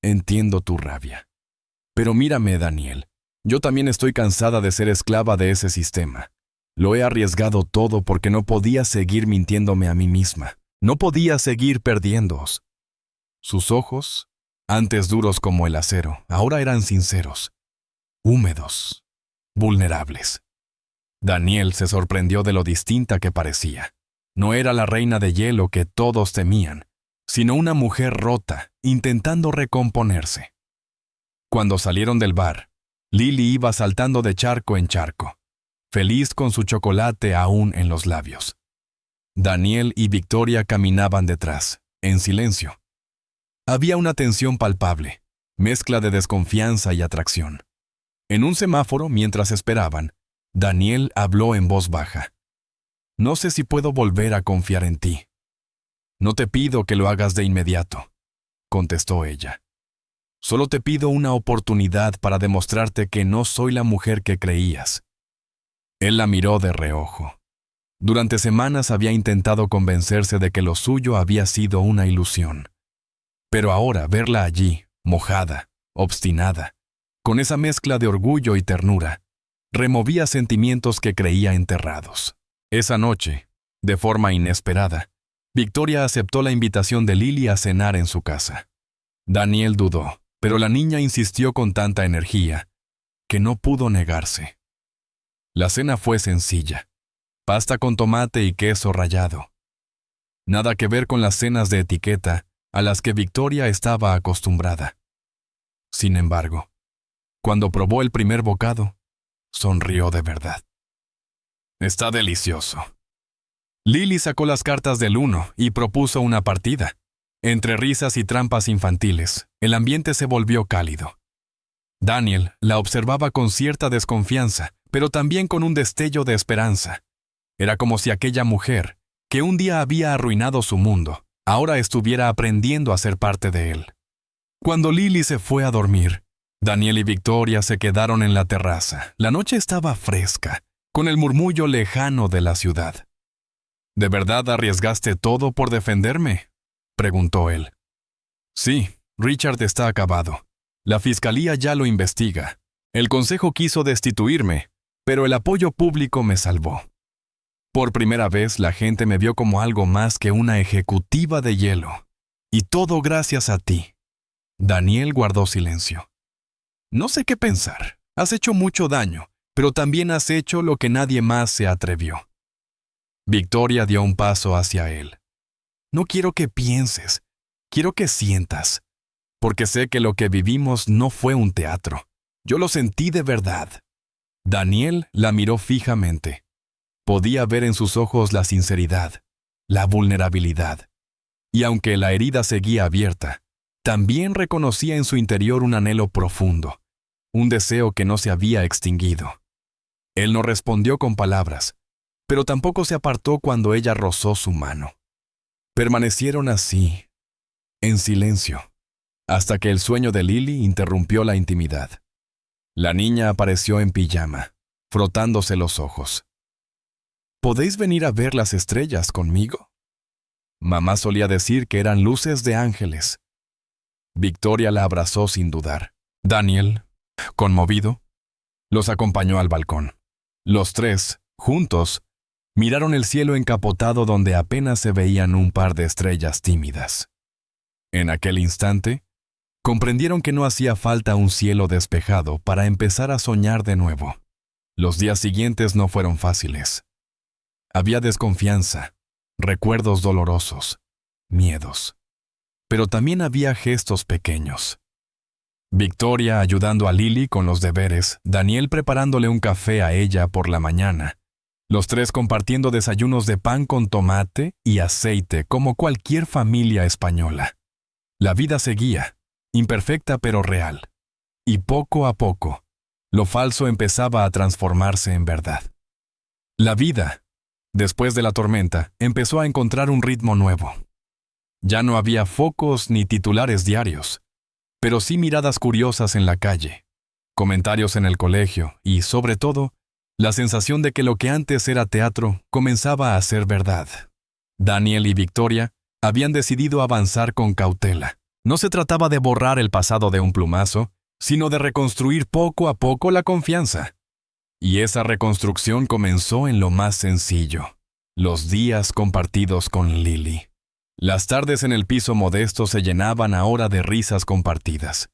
Entiendo tu rabia. Pero mírame, Daniel. Yo también estoy cansada de ser esclava de ese sistema. Lo he arriesgado todo porque no podía seguir mintiéndome a mí misma. No podía seguir perdiéndoos. Sus ojos, antes duros como el acero, ahora eran sinceros, húmedos, vulnerables. Daniel se sorprendió de lo distinta que parecía. No era la reina de hielo que todos temían, sino una mujer rota, intentando recomponerse. Cuando salieron del bar, Lily iba saltando de charco en charco, feliz con su chocolate aún en los labios. Daniel y Victoria caminaban detrás, en silencio. Había una tensión palpable, mezcla de desconfianza y atracción. En un semáforo, mientras esperaban, Daniel habló en voz baja. No sé si puedo volver a confiar en ti. No te pido que lo hagas de inmediato, contestó ella. Solo te pido una oportunidad para demostrarte que no soy la mujer que creías. Él la miró de reojo. Durante semanas había intentado convencerse de que lo suyo había sido una ilusión. Pero ahora verla allí, mojada, obstinada, con esa mezcla de orgullo y ternura, removía sentimientos que creía enterrados. Esa noche, de forma inesperada, Victoria aceptó la invitación de Lily a cenar en su casa. Daniel dudó, pero la niña insistió con tanta energía que no pudo negarse. La cena fue sencilla. Pasta con tomate y queso rallado. Nada que ver con las cenas de etiqueta a las que Victoria estaba acostumbrada. Sin embargo, cuando probó el primer bocado, sonrió de verdad. Está delicioso. Lily sacó las cartas del uno y propuso una partida. Entre risas y trampas infantiles, el ambiente se volvió cálido. Daniel la observaba con cierta desconfianza, pero también con un destello de esperanza. Era como si aquella mujer, que un día había arruinado su mundo, ahora estuviera aprendiendo a ser parte de él. Cuando Lily se fue a dormir, Daniel y Victoria se quedaron en la terraza. La noche estaba fresca, con el murmullo lejano de la ciudad. ¿De verdad arriesgaste todo por defenderme?, preguntó él. Sí, Richard está acabado. La fiscalía ya lo investiga. El consejo quiso destituirme, pero el apoyo público me salvó. Por primera vez la gente me vio como algo más que una ejecutiva de hielo. Y todo gracias a ti. Daniel guardó silencio. No sé qué pensar. Has hecho mucho daño, pero también has hecho lo que nadie más se atrevió. Victoria dio un paso hacia él. No quiero que pienses, quiero que sientas, porque sé que lo que vivimos no fue un teatro. Yo lo sentí de verdad. Daniel la miró fijamente. Podía ver en sus ojos la sinceridad, la vulnerabilidad. Y aunque la herida seguía abierta, también reconocía en su interior un anhelo profundo, un deseo que no se había extinguido. Él no respondió con palabras, pero tampoco se apartó cuando ella rozó su mano. Permanecieron así, en silencio, hasta que el sueño de Lily interrumpió la intimidad. La niña apareció en pijama, frotándose los ojos. ¿Podéis venir a ver las estrellas conmigo? Mamá solía decir que eran luces de ángeles. Victoria la abrazó sin dudar. Daniel, conmovido, los acompañó al balcón. Los tres, juntos, miraron el cielo encapotado donde apenas se veían un par de estrellas tímidas. En aquel instante, comprendieron que no hacía falta un cielo despejado para empezar a soñar de nuevo. Los días siguientes no fueron fáciles. Había desconfianza, recuerdos dolorosos, miedos. Pero también había gestos pequeños. Victoria ayudando a Lily con los deberes, Daniel preparándole un café a ella por la mañana, los tres compartiendo desayunos de pan con tomate y aceite como cualquier familia española. La vida seguía, imperfecta pero real. Y poco a poco, lo falso empezaba a transformarse en verdad. La vida, después de la tormenta, empezó a encontrar un ritmo nuevo. Ya no había focos ni titulares diarios, pero sí miradas curiosas en la calle, comentarios en el colegio y, sobre todo, la sensación de que lo que antes era teatro comenzaba a ser verdad. Daniel y Victoria habían decidido avanzar con cautela. No se trataba de borrar el pasado de un plumazo, sino de reconstruir poco a poco la confianza. Y esa reconstrucción comenzó en lo más sencillo, los días compartidos con Lily. Las tardes en el piso modesto se llenaban ahora de risas compartidas.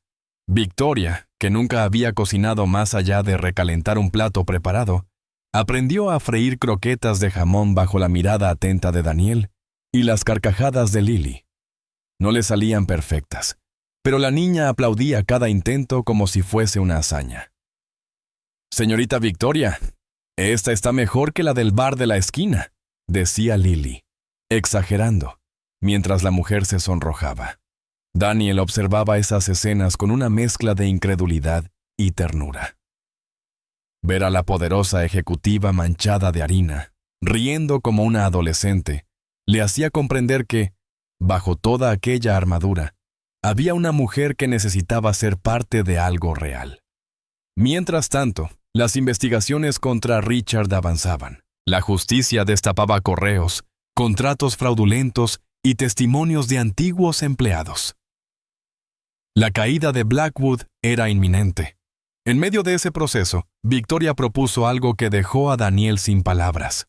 Victoria, que nunca había cocinado más allá de recalentar un plato preparado, aprendió a freír croquetas de jamón bajo la mirada atenta de Daniel y las carcajadas de Lily. No le salían perfectas, pero la niña aplaudía cada intento como si fuese una hazaña. «Señorita Victoria, esta está mejor que la del bar de la esquina», decía Lily, exagerando, mientras la mujer se sonrojaba. Daniel observaba esas escenas con una mezcla de incredulidad y ternura. Ver a la poderosa ejecutiva manchada de harina, riendo como una adolescente, le hacía comprender que, bajo toda aquella armadura, había una mujer que necesitaba ser parte de algo real. Mientras tanto, las investigaciones contra Richard avanzaban. La justicia destapaba correos, contratos fraudulentos y testimonios de antiguos empleados. La caída de Blackwood era inminente. En medio de ese proceso, Victoria propuso algo que dejó a Daniel sin palabras.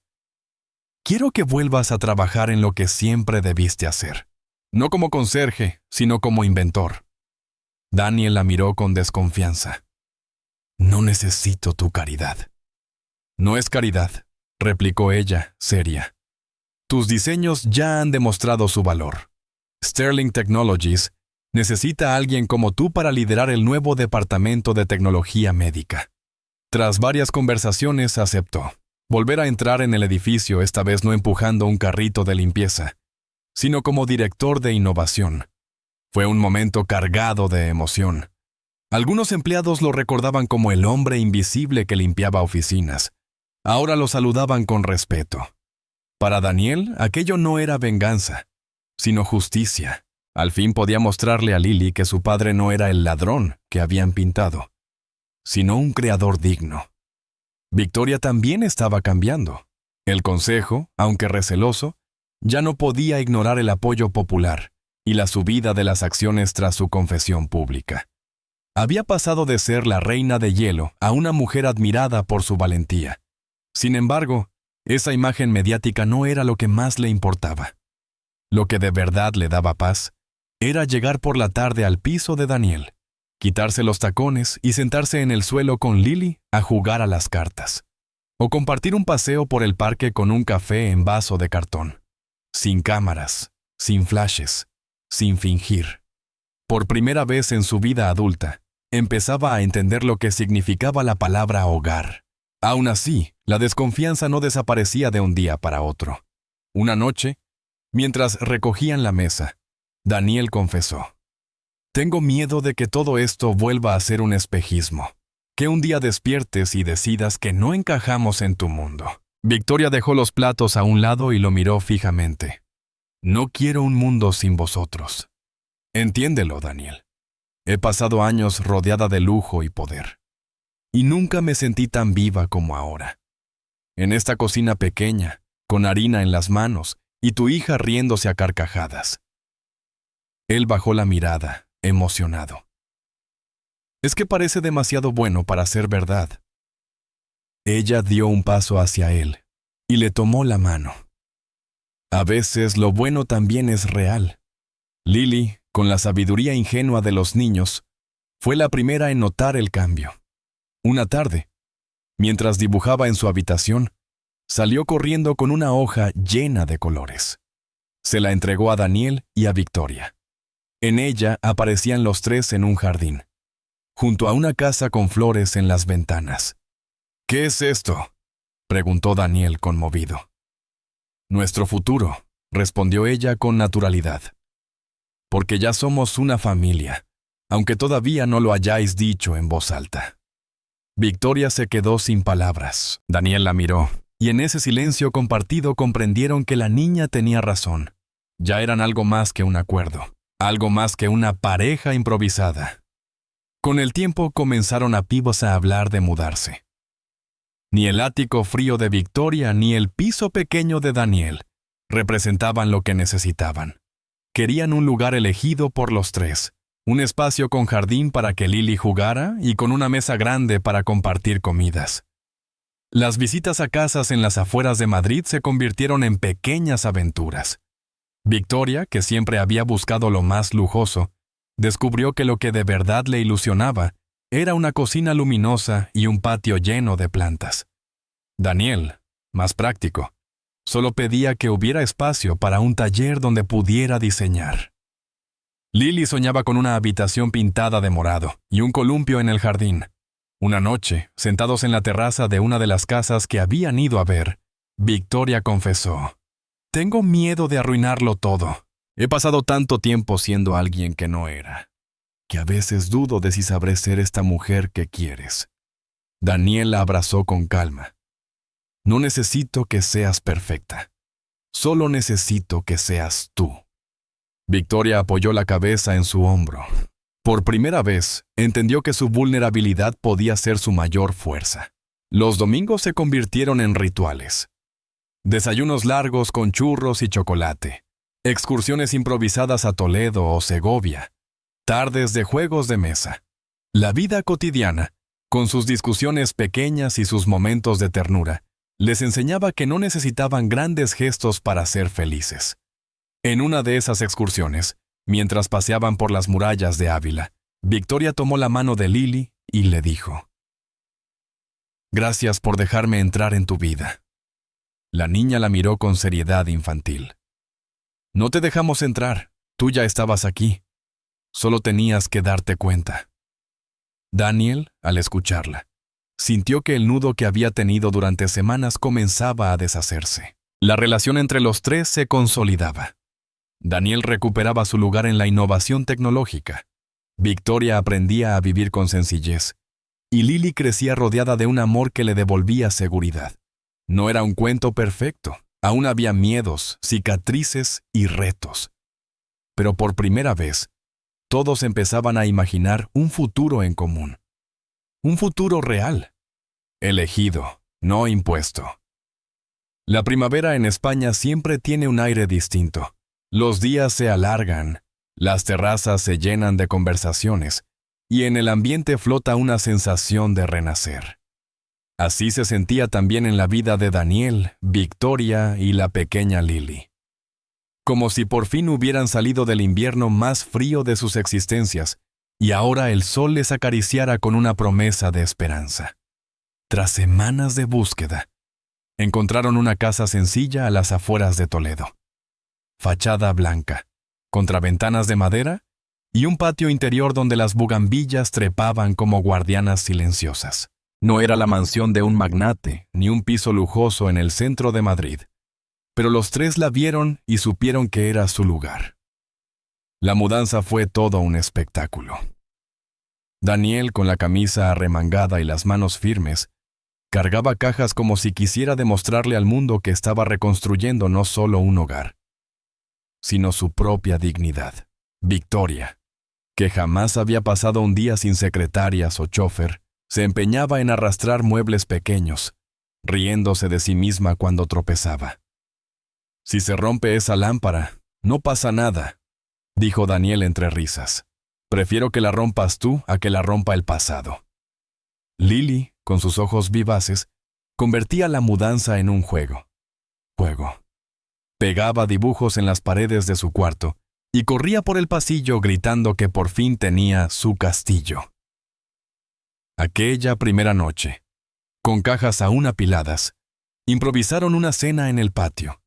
«Quiero que vuelvas a trabajar en lo que siempre debiste hacer. No como conserje, sino como inventor». Daniel la miró con desconfianza. «No necesito tu caridad». «No es caridad», replicó ella, seria. «Tus diseños ya han demostrado su valor. Sterling Technologies necesita a alguien como tú para liderar el nuevo departamento de tecnología médica». Tras varias conversaciones, aceptó. Volver a entrar en el edificio, esta vez no empujando un carrito de limpieza, sino como director de innovación. Fue un momento cargado de emoción. Algunos empleados lo recordaban como el hombre invisible que limpiaba oficinas. Ahora lo saludaban con respeto. Para Daniel, aquello no era venganza, sino justicia. Al fin podía mostrarle a Lily que su padre no era el ladrón que habían pintado, sino un creador digno. Victoria también estaba cambiando. El consejo, aunque receloso, ya no podía ignorar el apoyo popular y la subida de las acciones tras su confesión pública. Había pasado de ser la reina de hielo a una mujer admirada por su valentía. Sin embargo, esa imagen mediática no era lo que más le importaba. Lo que de verdad le daba paz era llegar por la tarde al piso de Daniel, quitarse los tacones y sentarse en el suelo con Lily a jugar a las cartas, o compartir un paseo por el parque con un café en vaso de cartón, sin cámaras, sin flashes, sin fingir. Por primera vez en su vida adulta, empezaba a entender lo que significaba la palabra hogar. Aún así, la desconfianza no desaparecía de un día para otro. Una noche, mientras recogían la mesa, Daniel confesó: «Tengo miedo de que todo esto vuelva a ser un espejismo, que un día despiertes y decidas que no encajamos en tu mundo». Victoria dejó los platos a un lado y lo miró fijamente. «No quiero un mundo sin vosotros. Entiéndelo, Daniel. He pasado años rodeada de lujo y poder, y nunca me sentí tan viva como ahora. En esta cocina pequeña, con harina en las manos, y tu hija riéndose a carcajadas». Él bajó la mirada, emocionado. «Es que parece demasiado bueno para ser verdad». Ella dio un paso hacia él y le tomó la mano. A veces lo bueno también es real. Lily, con la sabiduría ingenua de los niños, fue la primera en notar el cambio. Una tarde, mientras dibujaba en su habitación, salió corriendo con una hoja llena de colores. Se la entregó a Daniel y a Victoria. En ella aparecían los tres en un jardín, junto a una casa con flores en las ventanas. «¿Qué es esto?», preguntó Daniel conmovido. «Nuestro futuro», respondió ella con naturalidad. «Porque ya somos una familia, aunque todavía no lo hayáis dicho en voz alta». Victoria se quedó sin palabras. Daniel la miró, y en ese silencio compartido comprendieron que la niña tenía razón. Ya eran algo más que un acuerdo, algo más que una pareja improvisada. Con el tiempo comenzaron ambos a hablar de mudarse. Ni el ático frío de Victoria ni el piso pequeño de Daniel representaban lo que necesitaban. Querían un lugar elegido por los tres, un espacio con jardín para que Lily jugara y con una mesa grande para compartir comidas. Las visitas a casas en las afueras de Madrid se convirtieron en pequeñas aventuras. Victoria, que siempre había buscado lo más lujoso, descubrió que lo que de verdad le ilusionaba era una cocina luminosa y un patio lleno de plantas. Daniel, más práctico, solo pedía que hubiera espacio para un taller donde pudiera diseñar. Lily soñaba con una habitación pintada de morado y un columpio en el jardín. Una noche, sentados en la terraza de una de las casas que habían ido a ver, Victoria confesó: «Tengo miedo de arruinarlo todo. He pasado tanto tiempo siendo alguien que no era, que a veces dudo de si sabré ser esta mujer que quieres». Daniel la abrazó con calma. «No necesito que seas perfecta. Solo necesito que seas tú». Victoria apoyó la cabeza en su hombro. Por primera vez, entendió que su vulnerabilidad podía ser su mayor fuerza. Los domingos se convirtieron en rituales. Desayunos largos con churros y chocolate. Excursiones improvisadas a Toledo o Segovia. Tardes de juegos de mesa. La vida cotidiana, con sus discusiones pequeñas y sus momentos de ternura, les enseñaba que no necesitaban grandes gestos para ser felices. En una de esas excursiones, mientras paseaban por las murallas de Ávila, Victoria tomó la mano de Lily y le dijo: «Gracias por dejarme entrar en tu vida». La niña la miró con seriedad infantil. «No te dejamos entrar, tú ya estabas aquí. Solo tenías que darte cuenta». Daniel, al escucharla, sintió que el nudo que había tenido durante semanas comenzaba a deshacerse. La relación entre los tres se consolidaba. Daniel recuperaba su lugar en la innovación tecnológica. Victoria aprendía a vivir con sencillez, y Lily crecía rodeada de un amor que le devolvía seguridad. No era un cuento perfecto, aún había miedos, cicatrices y retos. Pero por primera vez, todos empezaban a imaginar un futuro en común. Un futuro real, elegido, no impuesto. La primavera en España siempre tiene un aire distinto. Los días se alargan, las terrazas se llenan de conversaciones, y en el ambiente flota una sensación de renacer. Así se sentía también en la vida de Daniel, Victoria y la pequeña Lily. Como si por fin hubieran salido del invierno más frío de sus existencias, y ahora el sol les acariciara con una promesa de esperanza. Tras semanas de búsqueda, encontraron una casa sencilla a las afueras de Toledo. Fachada blanca, contraventanas de madera y un patio interior donde las bugambillas trepaban como guardianas silenciosas. No era la mansión de un magnate, ni un piso lujoso en el centro de Madrid, pero los tres la vieron y supieron que era su lugar. La mudanza fue todo un espectáculo. Daniel, con la camisa arremangada y las manos firmes, cargaba cajas como si quisiera demostrarle al mundo que estaba reconstruyendo no solo un hogar, sino su propia dignidad. Victoria, que jamás había pasado un día sin secretarias o chofer, se empeñaba en arrastrar muebles pequeños, riéndose de sí misma cuando tropezaba. «Si se rompe esa lámpara, no pasa nada», dijo Daniel entre risas. «Prefiero que la rompas tú a que la rompa el pasado». Lily, con sus ojos vivaces, convertía la mudanza en un juego. Pegaba dibujos en las paredes de su cuarto y corría por el pasillo gritando que por fin tenía su castillo. Aquella primera noche, con cajas aún apiladas, improvisaron una cena en el patio.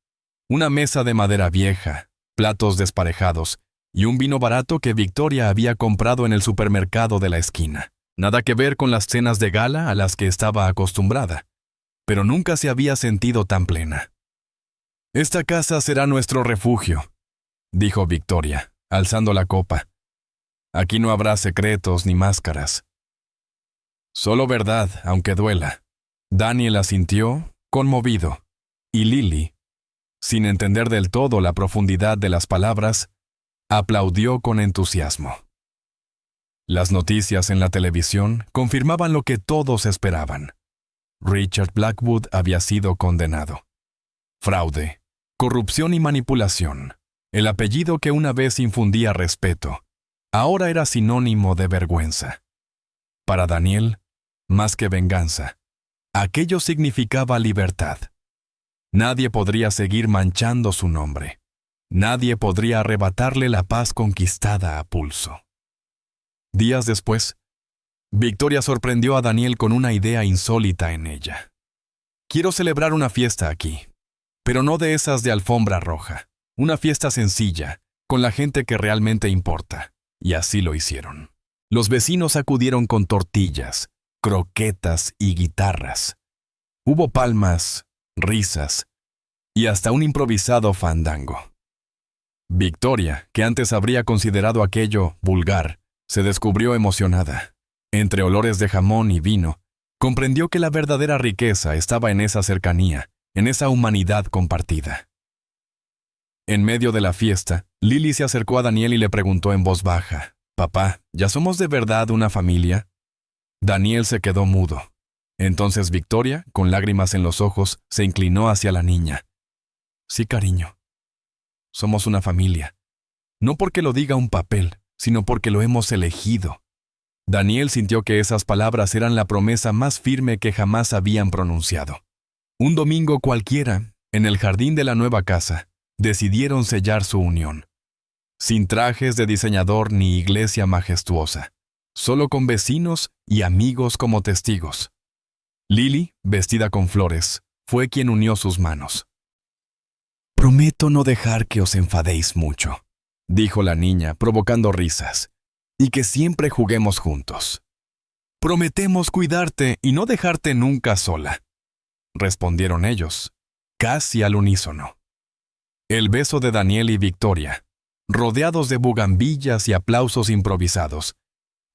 Una mesa de madera vieja, platos desparejados y un vino barato que Victoria había comprado en el supermercado de la esquina. Nada que ver con las cenas de gala a las que estaba acostumbrada, pero nunca se había sentido tan plena. «Esta casa será nuestro refugio», dijo Victoria, alzando la copa. «Aquí no habrá secretos ni máscaras. Solo verdad, aunque duela». Daniel asintió, conmovido, y Lily, sin entender del todo la profundidad de las palabras, aplaudió con entusiasmo. Las noticias en la televisión confirmaban lo que todos esperaban. Richard Blackwood había sido condenado. Fraude, corrupción y manipulación. El apellido que una vez infundía respeto, ahora era sinónimo de vergüenza. Para Daniel, más que venganza, aquello significaba libertad. Nadie podría seguir manchando su nombre. Nadie podría arrebatarle la paz conquistada a pulso. Días después, Victoria sorprendió a Daniel con una idea insólita en ella. «Quiero celebrar una fiesta aquí, pero no de esas de alfombra roja. Una fiesta sencilla, con la gente que realmente importa». Y así lo hicieron. Los vecinos acudieron con tortillas, croquetas y guitarras. Hubo palmas, risas y hasta un improvisado fandango. Victoria, que antes habría considerado aquello vulgar, se descubrió emocionada. Entre olores de jamón y vino, comprendió que la verdadera riqueza estaba en esa cercanía, en esa humanidad compartida. En medio de la fiesta, Lily se acercó a Daniel y le preguntó en voz baja: «Papá, ¿ya somos de verdad una familia?». Daniel se quedó mudo. Entonces Victoria, con lágrimas en los ojos, se inclinó hacia la niña. «Sí, cariño. Somos una familia. No porque lo diga un papel, sino porque lo hemos elegido». Daniel sintió que esas palabras eran la promesa más firme que jamás habían pronunciado. Un domingo cualquiera, en el jardín de la nueva casa, decidieron sellar su unión. Sin trajes de diseñador ni iglesia majestuosa, solo con vecinos y amigos como testigos. Lily, vestida con flores, fue quien unió sus manos. «Prometo no dejar que os enfadéis mucho», dijo la niña, provocando risas, «y que siempre juguemos juntos». «Prometemos cuidarte y no dejarte nunca sola», respondieron ellos, casi al unísono. El beso de Daniel y Victoria, rodeados de bugambillas y aplausos improvisados,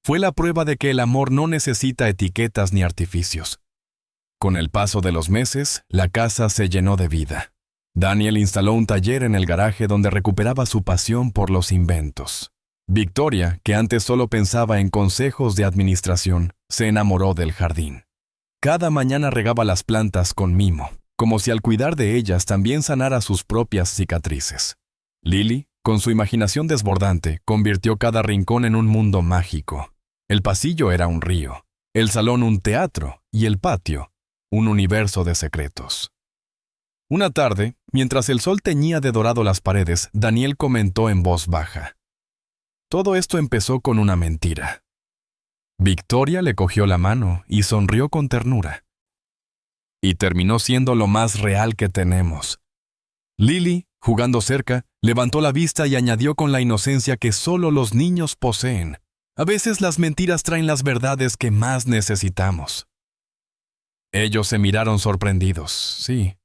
Fue la prueba de que el amor no necesita etiquetas ni artificios. Con el paso de los meses, la casa se llenó de vida. Daniel instaló un taller en el garaje donde recuperaba su pasión por los inventos. Victoria, que antes solo pensaba en consejos de administración, se enamoró del jardín. Cada mañana regaba las plantas con mimo, como si al cuidar de ellas también sanara sus propias cicatrices. Lily, con su imaginación desbordante, convirtió cada rincón en un mundo mágico. El pasillo era un río, el salón un teatro y el patio un universo de secretos. Una tarde, mientras el sol teñía de dorado las paredes, Daniel comentó en voz baja: «Todo esto empezó con una mentira». Victoria le cogió la mano y sonrió con ternura. Y terminó siendo lo más real que tenemos. Lily, jugando cerca, levantó la vista y añadió con la inocencia que solo los niños poseen: «A veces las mentiras traen las verdades que más necesitamos». Ellos se miraron sorprendidos, sí.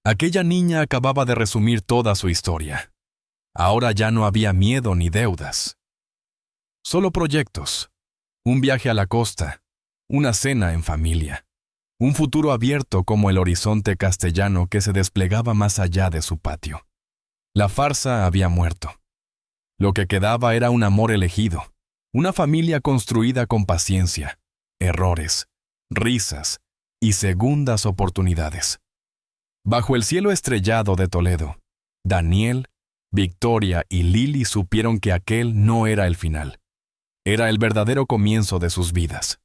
Aquella niña acababa de resumir toda su historia. Ahora ya no había miedo ni deudas. Solo proyectos. Un viaje a la costa. Una cena en familia. Un futuro abierto como el horizonte castellano que se desplegaba más allá de su patio. La farsa había muerto. Lo que quedaba era un amor elegido. Una familia construida con paciencia, errores, risas y segundas oportunidades. Bajo el cielo estrellado de Toledo, Daniel, Victoria y Lily supieron que aquel no era el final. Era el verdadero comienzo de sus vidas.